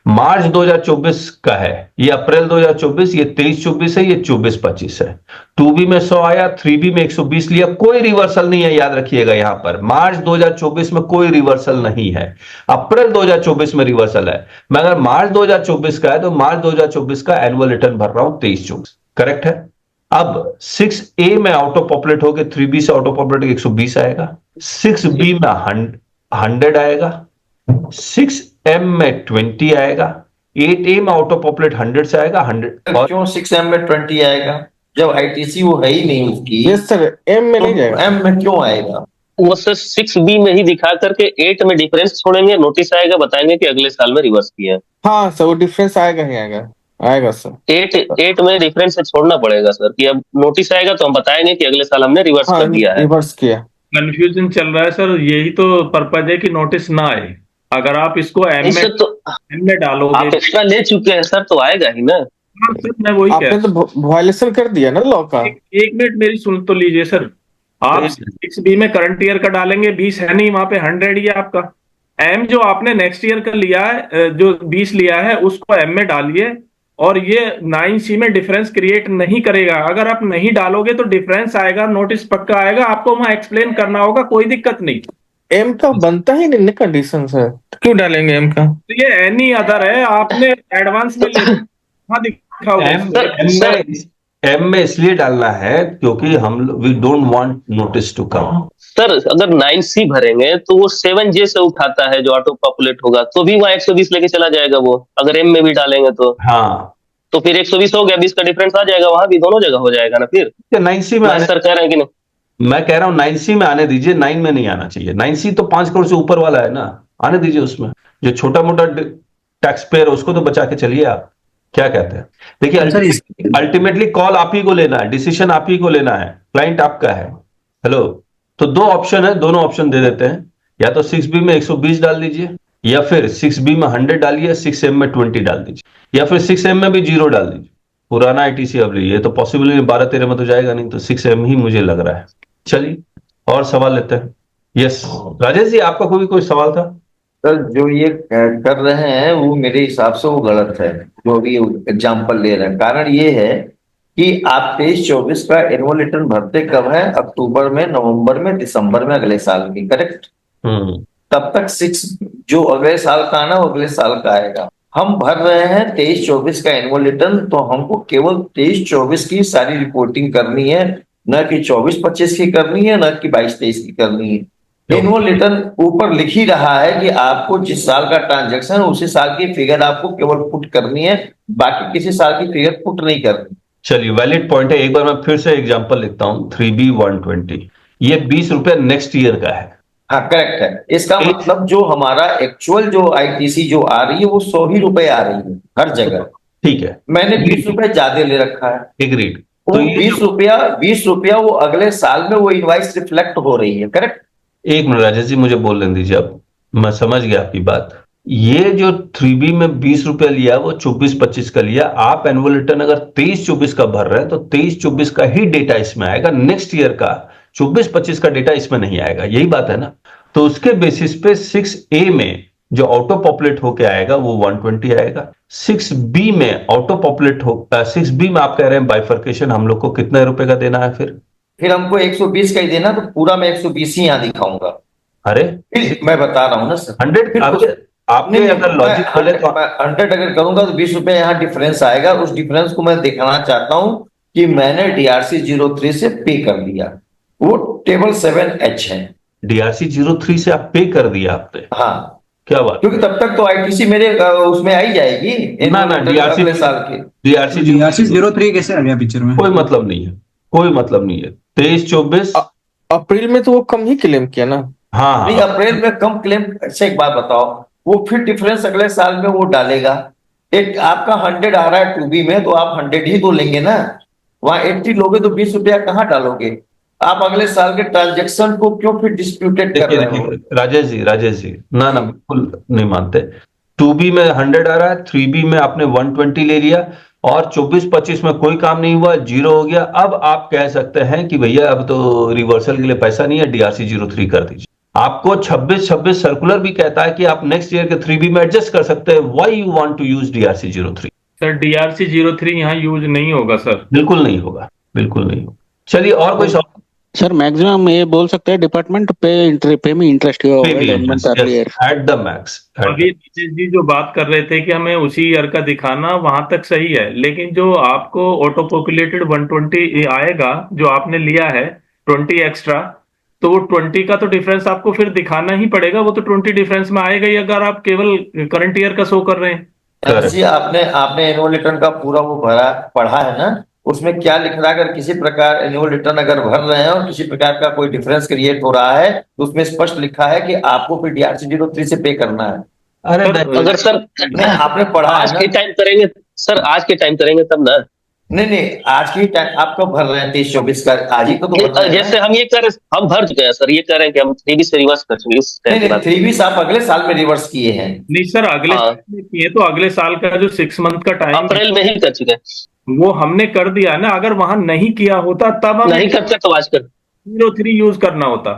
मार्च 2024 का है, ये अप्रैल 2024, ये 23-24 है, ये 24-25 है। 2B में 100 आया, 3B में 120 लिया, कोई रिवर्सल नहीं है, याद रखिएगा। यहां पर मार्च 2024 में कोई रिवर्सल नहीं है, अप्रैल 2024 में रिवर्सल है। मैं अगर मार्च 2024 का है तो मार्च 2024 का एनुअल रिटर्न भर रहा हूं 23-24, करेक्ट है। अब 6A में ऑटो पॉपुलेट होकर 3B से ऑटो पॉपुलेट 120 आएगा, 6B में 100 आएगा, 6M में 20 आएगा, 8A में ऑटो पॉपुलेट 100 से आएगा 100। और क्यों 6M में 20 आएगा जब ITC वो है ही नहीं उसकी? यस सर, एम में नहीं जाएगा। M में क्यों आएगा? वो सर 6B में ही दिखा करके 8 में डिफरेंस छोड़ेंगे, नोटिस आएगा, बताएंगे कि अगले साल में रिवर्स किया है। हाँ सर, वो डिफरेंस आएगा ही आएगा, आएगा सर। 8 में डिफरेंस से छोड़ना पड़ेगा सर, कि अब नोटिस आएगा तो हम बताएंगे कि अगले साल हमने रिवर्स हाँ, कर दिया है। रिवर्स किया। कंफ्यूजन चल रहा है सर, यही तो पर्पज है कि नोटिस ना आए। अगर आप इसको एम इससे में तो एम में डालोगे, आप एक्स्ट्रा ले चुके हैं सर, तो आएगा ही ना। हाँ सर, मैं वही कह आपने रहा तो वायलेशन कर दिया ना लॉ का। हूँ। एक मिनट मेरी सुन तो लीजिए सर। आप 6B में करंट ईयर का डालेंगे, 20 है नहीं, वहां पे 100 ही है आपका। एम जो आपने नेक्स्ट ईयर का लिया है, जो 20 लिया है, उसको एम में डालिए, और ये 9C में डिफरेंस क्रिएट नहीं करेगा। अगर आप नहीं डालोगे तो डिफरेंस आएगा, नोटिस पक्का आएगा, आपको वहां एक्सप्लेन करना होगा, कोई दिक्कत नहीं। एम का बनता ही नहीं कंडीशन है, तो क्यों डालेंगे एम का? तो ये एनी अदर है, आपने एडवांस में ले वहां दिखाओगे। एम में इसलिए डालना है क्योंकि हम we don't want notice to come. Sir अगर 9C भरेंगे तो वो 7J से उठाता है जो ऑटो पॉपुलेट होगा, तो भी वहां 120 लेके चला जाएगा वो, अगर एम में भी डालेंगे तो। हाँ, तो फिर 120 हो गया, 20 का डिफरेंस आ जाएगा, वहां भी दोनों जगह हो जाएगा ना फिर। 9C में सर कह रहे हैं कि नहीं? मैं कह रहा हूं 9C में आने दीजिए, 9 में नहीं आना चाहिए। 9C तो 5 करोड़ से ऊपर वाला है ना, आने दीजिए उसमें। जो छोटा मोटा टैक्स पेयर उसको तो बचा के चलिए। आप क्या कहते हैं? देखिए, अल्टीमेटली कॉल आप ही को लेना है, डिसीजन आप ही को लेना है, क्लाइंट आपका है। हेलो, तो 2 ऑप्शन है, दोनों ऑप्शन दे देते हैं। या तो 6B में 120 डाल दीजिए, या फिर 6B में 100 डालिए, 6M में 20 डाल दीजिए, या फिर 6M में भी 0 डाल दीजिए। पुराना ITC अब ये तो पॉसिबल नहीं, 12-13 में तो जाएगा नहीं, तो 6M ही मुझे लग रहा है। चलिए और सवाल लेते हैं। यस राजेश जी, आपका कोई सवाल था? सर जो ये कर रहे हैं वो मेरे हिसाब से वो गलत है, जो भी एग्जाम्पल ले रहे हैं। कारण ये है कि आप 23-24 का एनुअल रिटर्न भरते कब है? अक्टूबर में, नवंबर में, दिसंबर में अगले साल की, करेक्ट? तब तक 6 जो अगले साल का आना वो अगले साल का आएगा। हम भर रहे हैं 23-24 का एनुअल रिटर्न, तो हमको केवल 23-24 की सारी रिपोर्टिंग करनी है, न कि 24-25 की करनी है, न कि 22-23 की करनी है। एनुअल रिटर्न ऊपर लिख ही रहा है कि आपको जिस साल का ट्रांजैक्शन उसी साल की फिगर आपको केवल पुट करनी है, बाकी किसी साल की फिगर पुट नहीं करनी। चलिए, वैलिड पॉइंट है। एक बार मैं फिर से एग्जांपल लिखता हूं। 3B 120, ये 20 रुपए नेक्स्ट ईयर का है। हाँ करेक्ट है। इसका मतलब जो हमारा एक्चुअल जो ITC जो आ रही है वो 100 ही रुपए आ रही है हर जगह। ठीक है, मैंने 20 रुपए ज्यादा ले रखा है। एग्रीड। तो 20 रुपया वो अगले साल में वो इनवाइस रिफ्लेक्ट हो रही है, करेक्ट? एक मिनट राजेश जी, मुझे बोल लेने दीजिए। अब मैं समझ गया आपकी बात। ये जो 3B में 20 रुपया लिया वो 24-25 का लिया। आप एनुअल रिटर्न अगर 23-24 का भर रहे हैं तो 23-24 का ही डेटा इसमें आएगा, नेक्स्ट ईयर का 24-25 का डेटा इसमें नहीं आएगा। यही बात है ना? तो उसके बेसिस पे 6A में जो ऑटो पॉपुलेट होके आएगा वो 120 आएगा। 6B में ऑटो पॉपुलेट हो 6B में आप कह रहे हैं बाइफर्केशन हम लोग को कितने रुपए का देना है? फिर हमको 120 का ही देना, तो पूरा मैं 120 ही यहाँ दिखाऊंगा। अरे मैं बता रहा हूँ ना सर, 100 आपने अगर लॉजिक खोले तो 100 अगर करूंगा तो 20 रुपए यहाँ डिफरेंस आएगा। उस डिफरेंस को मैं दिखाना चाहता हूँ कि मैंने DRC 03 से पे कर दिया, वो टेबल 7H है। DRC 03 से आप पे कर दिया आपने? हाँ, क्या बात? क्योंकि तब तक तो ITC मेरे उसमें आई जाएगी ना अगले साल की। DRC 03 कैसे आ गया पिक्चर में? कोई मतलब नहीं है, कोई मतलब नहीं है। 23-24 अप्रैल में तो वो कम ही क्लेम किया ना। हाँ, नहीं, अप्रैल में कम क्लेम से एक बात बताओ, वो फिर डिफरेंस अगले साल में वो डालेगा। एक आपका 100 आ रहा है 2B में, तो आप 100 ही तो लेंगे ना। वहां 80 लोगे तो 20 रुपया कहाँ डालोगे? आप अगले साल के ट्रांजेक्शन को क्यों फिर डिस्प्यूटेड कर रहे हो? राजेश जी ना बिल्कुल नहीं मानते। 2B में 100 आ रहा है, 3B में आपने 120 ले लिया, और 24-25 में कोई काम नहीं हुआ, जीरो हो गया, अब आप कह सकते हैं कि भैया अब तो रिवर्सल के लिए पैसा नहीं है, DRC 03 कर दीजिए। आपको 26-26 सर्कुलर भी कहता है कि आप नेक्स्ट ईयर के 3B में एडजस्ट कर सकते हैं। Why you want to use DRC 03? Sir DRC 03 यहाँ यूज नहीं होगा सर। बिल्कुल नहीं होगा, बिल्कुल नहीं होगा। चलिए और कोई सवाल? सर मैक्सिमम ये बोल सकते हैं डिपार्टमेंट पे में इंटरेस्ट एट द मैक्स। अभी नीतीश जी जो बात कर रहे थे कि हमें उसी ईयर का दिखाना, वहां तक सही है, लेकिन जो आपको ऑटो पॉपुलेटेड 120 आएगा जो आपने लिया है 20 एक्स्ट्रा, तो वो 20 का तो डिफरेंस आपको फिर दिखाना ही पड़ेगा। वो तो 20 डिफरेंस में आएगा ही अगर आप केवल करंट ईयर का शो कर रहे हैं। जी आपने एनुअल रिटर्न का पूरा वो पढ़ा है ना, उसमें क्या लिख रहा है? अगर किसी प्रकार एनुअल रिटर्न अगर भर रहे हैं और किसी प्रकार का कोई डिफरेंस क्रिएट हो रहा है तो उसमें स्पष्ट लिखा है कि आपको फिर DRC 03 से पे करना है। अरे अगर सर आपने पढ़ा आज के टाइम करेंगे सर, आज के टाइम करेंगे तब ना। नहीं आज की टाइम आप कब भर रहे हैं? 23-24 का आज ही तो भर रहे हैं। जैसे हम ये कर रहे, हम भर चुके हैं सर, ये कह रहे हैं कि हम 3B से रिवर्स कर चुके हैं। नहीं 3B आप अगले साल में रिवर्स किए हैं। नहीं सर, अगले साल में किए तो अगले साल का जो 6 मंथ का टाइम अप्रैल में ही कर चुके हैं, वो हमने कर दिया ना। अगर वहां नहीं किया होता तब हम नहीं करते तो आज कर 03 यूज करना होता।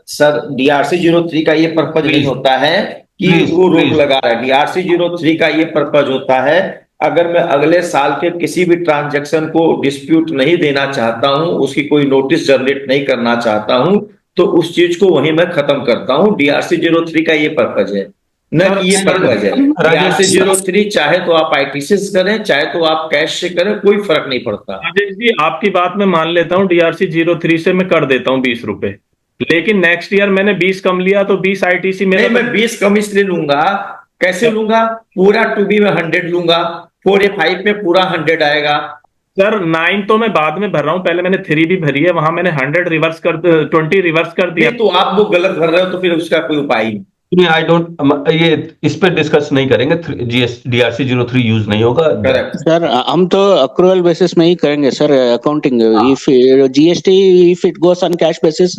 सर DRC 03 का ये पर्पज नहीं होता है कि वो रोक लगा रहा है। DRC 03 का ये पर्पज होता है, अगर मैं अगले साल के किसी भी ट्रांजैक्शन को डिस्प्यूट नहीं देना चाहता हूं, उसकी कोई नोटिस जनरेट नहीं करना चाहता हूं, तो उस चीज को वहीं मैं खत्म करता हूं। DRC 03 का ये पर्पज है, न कि ये पर्पज है। DRC 03 चाहे तो आप ITC से करें, चाहे तो आप कैश से करें, कोई फर्क नहीं पड़ता। राजेश जी आपकी बात में मान लेता हूँ, DRC 03 से मैं कर देता हूँ 20 रुपए, लेकिन नेक्स्ट ईयर मैंने 20 कम लिया तो 20 ITC में मैं 20 कम इसलिए लूंगा, कैसे लूंगा? पूरा 2B में 100 लूंगा, 4A5 में पूरा 100 आएगा। सर 9 तो मैं बाद में भर रहा हूँ, पहले मैंने 3B भरी है, वहां मैंने 100 रिवर्स कर 20 रिवर्स कर दिया। तो आप वो गलत भर रहे हो तो फिर उसका कोई उपाय नहीं। आई डोंट, ये इस पे डिस्कस नहीं करेंगे। DRC 03 यूज नहीं होगा सर। हम तो अक्रूवल बेसिस में ही करेंगे sir accounting. If GST if it goes on cash basis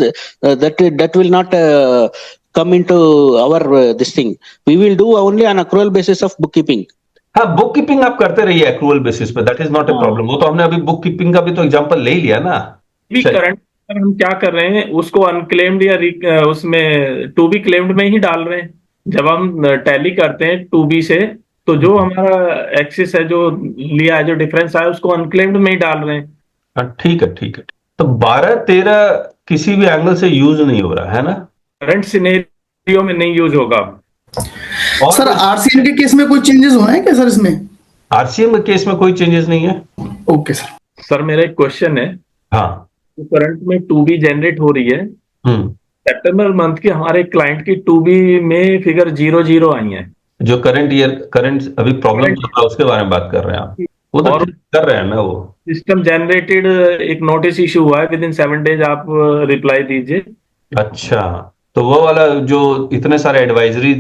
that will not come into our this thing. We will do only on accrual basis of bookkeeping. हाँ, book keeping आप करते रहिए accrual basis पे, that is not a problem. वो तो हमने अभी book keeping का भी तो एग्जांपल ले लिया ना। करंट हम क्या कर रहे हैं, उसको अनक्लेम्ड या उसमें 2B क्लेम्ड में ही डाल रहे हैं। जब हम टैली करते हैं 2B से, तो जो हमारा एक्सेस है, जो लिया है, जो डिफरेंस आया, उसको अनक्लेम्ड में ही डाल रहे हैं। ठीक है। तो 12-13 किसी भी एंगल से यूज नहीं हो रहा है ना, करंट सिनेरियो में नहीं यूज होगा। सर RCM के केस में कोई चेंजेस हुए हैं क्या सर? इसमें RCM के केस में कोई चेंजेस नहीं है। Okay sir. सर मेरा एक क्वेश्चन है। हाँ, तो करंट में 2B जनरेट हो रही है, सितंबर मंथ की हमारे क्लाइंट की 2B में फिगर 0 आई है। जो करंट अभी प्रॉब्लम चल रहा है उसके बारे में बात कर रहे हैं आप? वो तो कर रहे हैं ना, वो सिस्टम जनरेटेड एक नोटिस इशू हुआ है, विदिन 7 डेज आप रिप्लाई दीजिए। अच्छा, तो वो वाला जो इतने सारे एडवाइजरी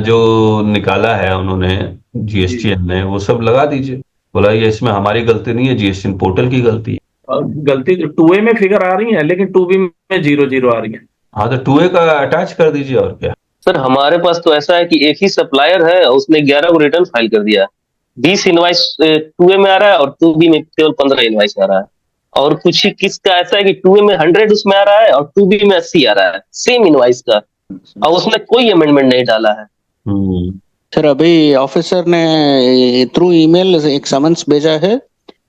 जो निकाला है उन्होंने GSTN ने, वो सब लगा दीजिए। बोला ये इसमें हमारी गलती नहीं है, GSTN पोर्टल की गलती है। गलती 2A में फिगर आ रही है, लेकिन 2B में 0 आ रही है। हाँ, तो 2A का अटैच कर दीजिए और क्या। सर हमारे पास तो ऐसा है कि एक ही सप्लायर है, उसने 11 को रिटर्न फाइल कर दिया। 20 इनवाइस 2A में आ रहा है और 2B में केवल 15 इनवाइस आ रहा है। और कुछ ही किसका ऐसा है कि 2A में 100 उसमें आ रहा है और 2B में 80 आ रहा है, सेम इनवाइस का, और उसमें कोई अमेंडमेंट नहीं डाला है। सर अभी ऑफिसर ने थ्रू ईमेल एक समन्स भेजा है,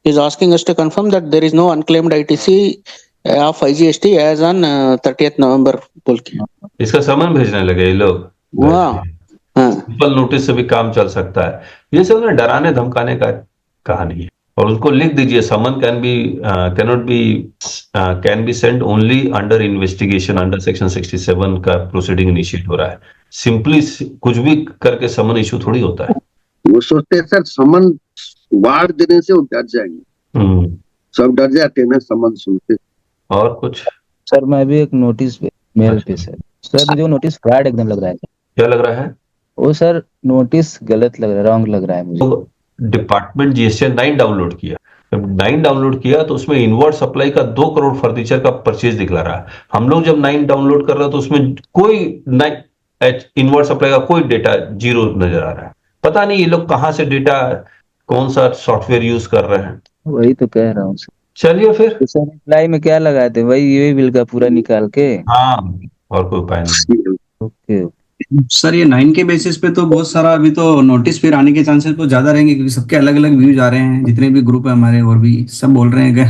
is asking us to confirm that there is no unclaimed ITC of IGST as on 30th November बोल के। इसका समन भेजने लगे ये लोग। सिंपल नोटिस से भी काम चल सकता है। ये सब ना डराने धमकाने का कहानी है। और उनको लिख दीजिए, someone can be send only under investigation under section 67 का प्रोसीडिंग इनिशिएट हो रहा है। सिंपली कुछ भी करके समन इशू थोड़ी होता है। वो सोचते हैं सर समन वार देने से वो डर जाएंगे, सब डर जाते हैं ना समन सुनते। और कुछ सर मैं भी एक नोटिस मेल पे सर मुझे वो नोटिस फ्रॉड एकदम लग रहा है। क्या लग रहा है? वो सर नोटिस गलत लग रहा है, रॉन्ग लग रहा है मुझे। तो डिपार्टमेंट GSTN 9 डाउनलोड किया, जब 9 डाउनलोड किया तो उसमें इनवर्ड सप्लाई का 2 करोड़ फर्नीचर का परचेज दिखला रहा है। हम लोग जब 9 डाउनलोड कर रहे हैं तो उसमें कोई इनवर्ड सप्लाई का कोई डेटा 0 नजर आ रहा है। पता नहीं ये लोग कहां से डेटा कौन सा सॉफ्टवेयर यूज कर रहे हैं। वही तो कह रहा हूँ सर। चलिए फिर। तो सर रिप्लाई में क्या लगाते हैं, वही ये बिल का पूरा निकाल के? हाँ, और कोई उपाय नहीं। ओके। सर ये 9 के बेसिस पे तो बहुत सारा अभी तो नोटिस फिर आने के चांसेस तो ज्यादा रहेंगे, क्योंकि सबके अलग अलग व्यूज आ रहे हैं, जितने भी ग्रुप है हमारे और भी सब बोल रहे हैं कि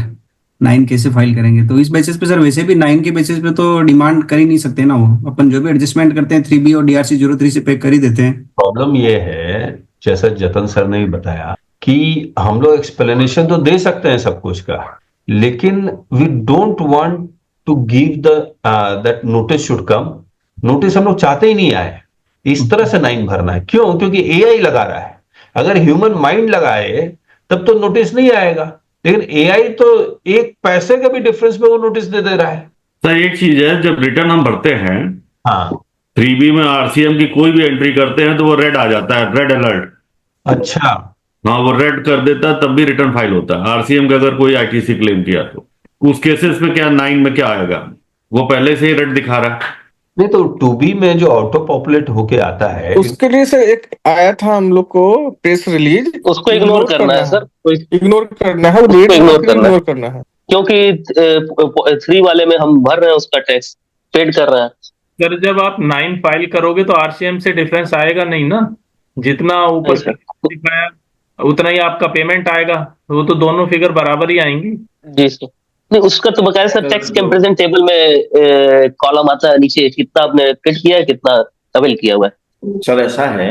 9 कैसे फाइल करेंगे। तो इस बेसिस पे सर वैसे भी 9 के बेसिस पे तो डिमांड कर ही नहीं सकते ना, वो अपन जो भी एडजस्टमेंट करते हैं 3B और DRC03 से पे कर ही देते हैं। प्रॉब्लम ये है, जैसा जतन सर ने भी बताया, कि हम लोग एक्सप्लेनेशन तो दे सकते हैं सब कुछ का, लेकिन we don't want to give the that notice should come. Notice हम लोग चाहते ही नहीं आए इस तरह से 9 भरना है। क्यों? क्योंकि AI लगा रहा है। अगर ह्यूमन माइंड लगाए तब तो नोटिस नहीं आएगा, लेकिन AI तो एक पैसे का भी डिफरेंस में वो नोटिस दे रहा है। सर एक चीज है, जब रिटर्न हम भरते हैं, हाँ, 3B में RCM की कोई भी एंट्री करते हैं तो वो रेड आ जाता है, रेड अलर्ट। अच्छा। हाँ, वो रेड कर देता है, तब भी रिटर्न फाइल होता है। RCM का अगर कोई ITC क्लेम किया तो उस केसेस में क्या 9 में क्या आएगा? वो पहले से ही रेड दिखा रहा है। नहीं तो 2B में जो ऑटो पॉपुलेट होके आता है, उसके लिए सर एक आया था हम लोग को प्रेस रिलीज, उसको इग्नोर करना है सर, इग्नोर करना है, इग्नोर करना है, क्योंकि 3 वाले में हम भर रहे हैं उसका टैक्स, पेड कर रहे हैं। सर जब आप 9 फाइल करोगे तो RCM से डिफरेंस आएगा नहीं ना, जितना ऊपर दिखाया उतना ही आपका पेमेंट आएगा, वो तो दोनों फिगर बराबर ही आएंगी। जी सर। नहीं, उसका तो बकायदा सर टैक्स कंपैरिजन टेबल में कॉलम आता है नीचे, कितना आपने पेड किया है, कितना अवेल किया हुआ है। सर ऐसा है,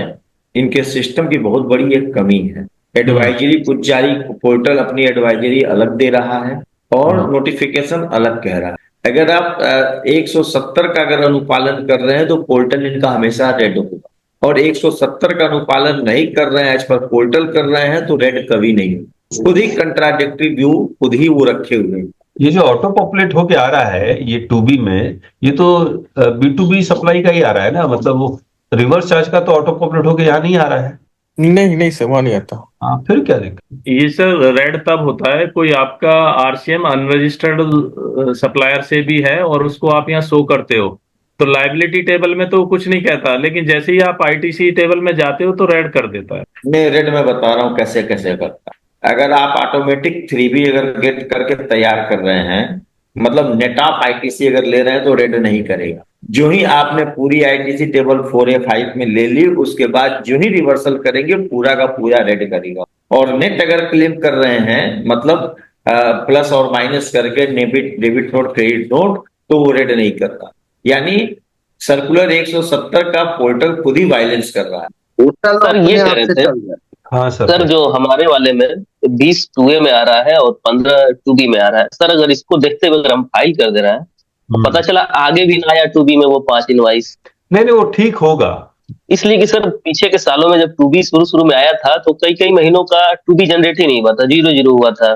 इनके सिस्टम की बहुत बड़ी एक कमी है। एडवाइजरी कुछ जारी, पोर्टल अपनी एडवाइजरी अलग दे रहा है और नोटिफिकेशन अलग कह रहा है। अगर आप 170 का अगर अनुपालन कर रहे हैं तो पोर्टल इनका हमेशा रेड होगा, और 170 का अनुपालन नहीं कर रहे हैं, एज पर पोर्टल कर रहे हैं तो रेड कभी नहीं होगा। खुद ही कंट्राडिक्टरी व्यू खुद ही वो रखे हुए हैं। ये जो ऑटो पॉपुलेट होके आ रहा है ये 2B में, ये तो B2B सप्लाई का ही आ रहा है ना, मतलब वो रिवर्स चार्ज का तो ऑटो पॉपुलेट होके यहाँ नहीं आ रहा है। नहीं सर, वहां नहीं आता। हाँ, फिर क्या दिक्कत? ये सर रेड तब होता है कोई आपका RCM अनरजिस्टर्ड सप्लायर से भी है और उसको आप यहाँ शो करते हो, तो लाइबिलिटी टेबल में तो कुछ नहीं कहता, लेकिन जैसे ही आप ITC टेबल में जाते हो तो रेड कर देता है। मैं रेड में बता रहा हूँ कैसे कैसे करता है। अगर आप ऑटोमेटिक 3B अगर गेट करके तैयार कर रहे हैं, मतलब नेट ऑफ ITC अगर ले रहे हैं तो रेड नहीं करेगा। जो ही आपने पूरी ITC टेबल 4A5 में ले ली, उसके बाद जो ही रिवर्सल करेंगे पूरा का पूरा रेड करेगा। और नेट अगर क्लेम कर रहे हैं, मतलब प्लस और माइनस करके डेबिट नोट क्रेडिट नोट, तो वो रेड नहीं करता। यानी सर्कुलर 170 का पोर्टल खुद ही वायलेंस कर रहा है। सर ये कह रहे थे हाँ सर जो हमारे वाले में 20 2A में आ रहा है और 15 2B में आ रहा है, सर अगर इसको देखते हुए अगर हम फाइल कर दे रहे हैं तो पता चला आगे भी ना आया 2B में वो 5 इनवाइस। नहीं वो ठीक होगा, इसलिए कि सर पीछे के सालों में जब 2B शुरू में आया था तो कई महीनों का 2B जनरेट ही नहीं हुआ था, 0 हुआ था।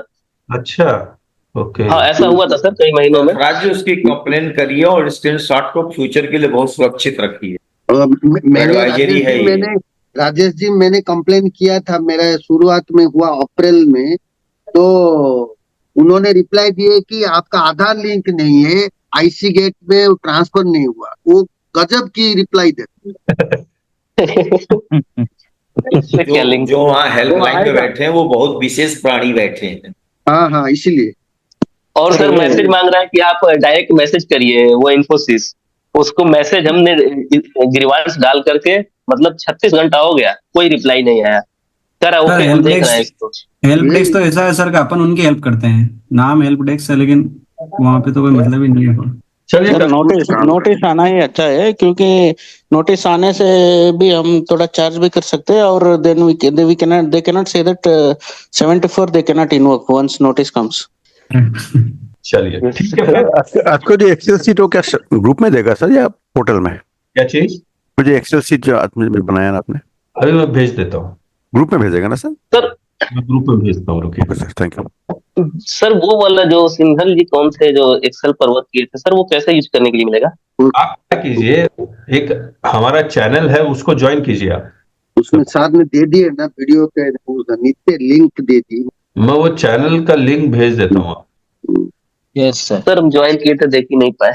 अच्छा, ओके। हाँ ऐसा हुआ था सर कई महीनों में। राज्य उसकी कंप्लेन करिए और स्क्रीनशॉट को फ्यूचर के लिए बहुत सुरक्षित रखिए। राजेश जी मैंने कंप्लेन किया था, मेरा शुरुआत में हुआ अप्रैल में, तो उन्होंने रिप्लाई दिए कि आपका आधार लिंक नहीं है, IC गेट में ट्रांसफर नहीं हुआ। वो गजब की रिप्लाई देते। जो वहाँ हेल्पलाइन में बैठे हैं वो बहुत विशेष प्राणी बैठे हैं। हाँ इसीलिए। और सर मैसेज मांग रहा है कि आप डायरेक्ट मैसेज करिए, वो इन्फोसिस, उसको मैसेज हमने ग्रीवांस डाल करके मतलब 36 घंटा हो गया, कोई रिप्लाई नहीं आया। सर ओके हम देख रहे हैं इसको। हेल्प डेस्क तो ऐसा है सर का अपन उनकी हेल्प करते हैं, नाम हेल्प डेस्क है लेकिन वहाँ पे तो कोई मतलब ही नहीं है। सर नोटिस आना ही अच्छा है, क्योंकि नोटिस आने से भी हम थोड़ा चार्ज भी कर सकते हैं, और then we cannot they cannot say that 74 they cannot invoke once notice comes. चलिए ठीक है। आपको जो एक्सेल शीट वो क्या ग्रुप में देगा सर या पोर्टल में? क्या चीज? मुझे एक्सेल शीट जो बनाया ना आपने, अभी मैं भेज देता हूँ। ग्रुप में भेजेगा ना सर? मैं ग्रुप में भेजता हूँ, रुकिए सर। Thank you sir. वो वाला जो सिंघल जी कौन थे जो एक्सेल पर वर्क किए थे सर, वो कैसे यूज करने के लिए मिलेगा? आप क्या कीजिए, एक हमारा चैनल है उसको ज्वाइन कीजिए आप। उसमें साथ में दे दिए ना वीडियो के नीचे लिंक दे दी, मैं वो चैनल का लिंक भेज देता हूँ। यस सर हम ज्वाइन किए थे, देख ही नहीं पाए।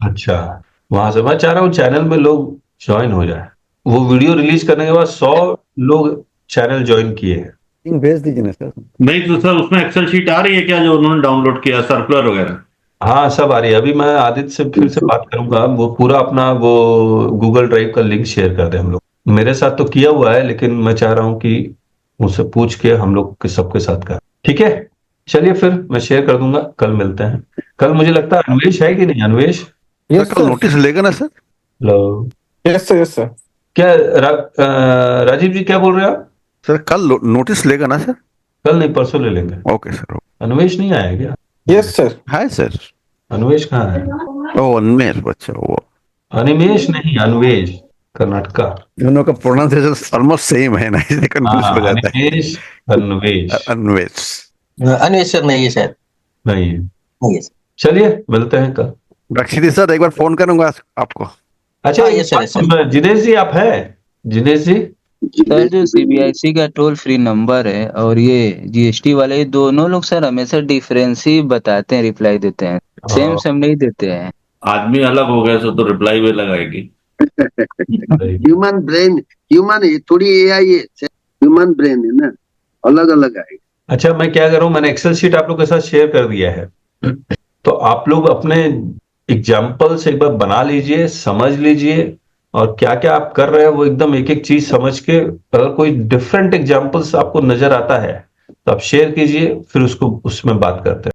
अच्छा, वहां से मैं चाह रहा हूँ चैनल में लोग ज्वाइन हो जाए। वो वीडियो रिलीज करने के बाद 100 लोग चैनल ज्वाइन किए हैं। लिंक भेज दीजिए ना सर। नहीं तो सर उसमें एक्सेल शीट आ रही है क्या जो उन्होंने डाउनलोड किया, सर्कुलर वगैरह? हाँ सब आ रही है। अभी मैं आदित्य से फिर से बात करूंगा, वो पूरा अपना वो गूगल ड्राइव का लिंक शेयर कर दें हम लोग। मेरे साथ तो किया हुआ है, लेकिन मैं चाह रहा हूँ कि मुझसे पूछ के हम लोग के सबके साथ कर। ठीक है, चलिए फिर मैं शेयर कर दूंगा, कल मिलते हैं। कल मुझे लगता है अन्वेश है कि नहीं? अन्वेश सर कल नोटिस लेगा ना sir? Hello, yes sir, yes sir. क्या राजीव जी क्या बोल रहे हैं आप? सर कल नोटिस लेगा ना सर? कल नहीं, परसों ले लेंगे। Okay sir. अन्वेश नहीं आया क्या? Yes sir. Hi sir. Anvesh कहाँ है? ओ अन्वेश, अच्छा वो अनिमेश नहीं, अन्वेश, कर्नाटका। दोनों का प्रोनाउंसिएशन ऑलमोस्ट सेम है ना, इसलिए कंफ्यूज हो जाता है। अनिमेश, अन्वेश। अन्वेश अन्वेष सर नहीं है शायद। नहीं है। नहीं है सर। चलिए मिलते हैं कल। रक्षित सर एक बार फोन करूंगा आपको। अच्छा हाँ, yes sir, yes sir. Jinesh जी आप है? जिनेश जी सर जो सीबीआईसी का टोल फ्री नंबर है और ये जीएसटी वाले, ये दोनों लोग सर हमेशा डिफरेंस ही बताते हैं, रिप्लाई देते हैं, सेम सेम नहीं देते हैं। आदमी अलग हो गया तो रिप्लाई भी लगाएगी। ह्यूमन ब्रेन, ह्यूमन है, थोड़ी एआई है, ह्यूमन ब्रेन है ना, अलग अलग आएगा। अच्छा मैं क्या करूं, मैंने एक्सेल शीट आप लोग के साथ शेयर कर दिया है, तो आप लोग अपने एग्जाम्पल से एक बार बना लीजिए, समझ लीजिए, और क्या क्या आप कर रहे हैं वो एकदम एक एक चीज समझ के, अगर कोई डिफरेंट एग्जाम्पल्स आपको नजर आता है तो आप शेयर कीजिए, फिर उसको उसमें बात करते हैं।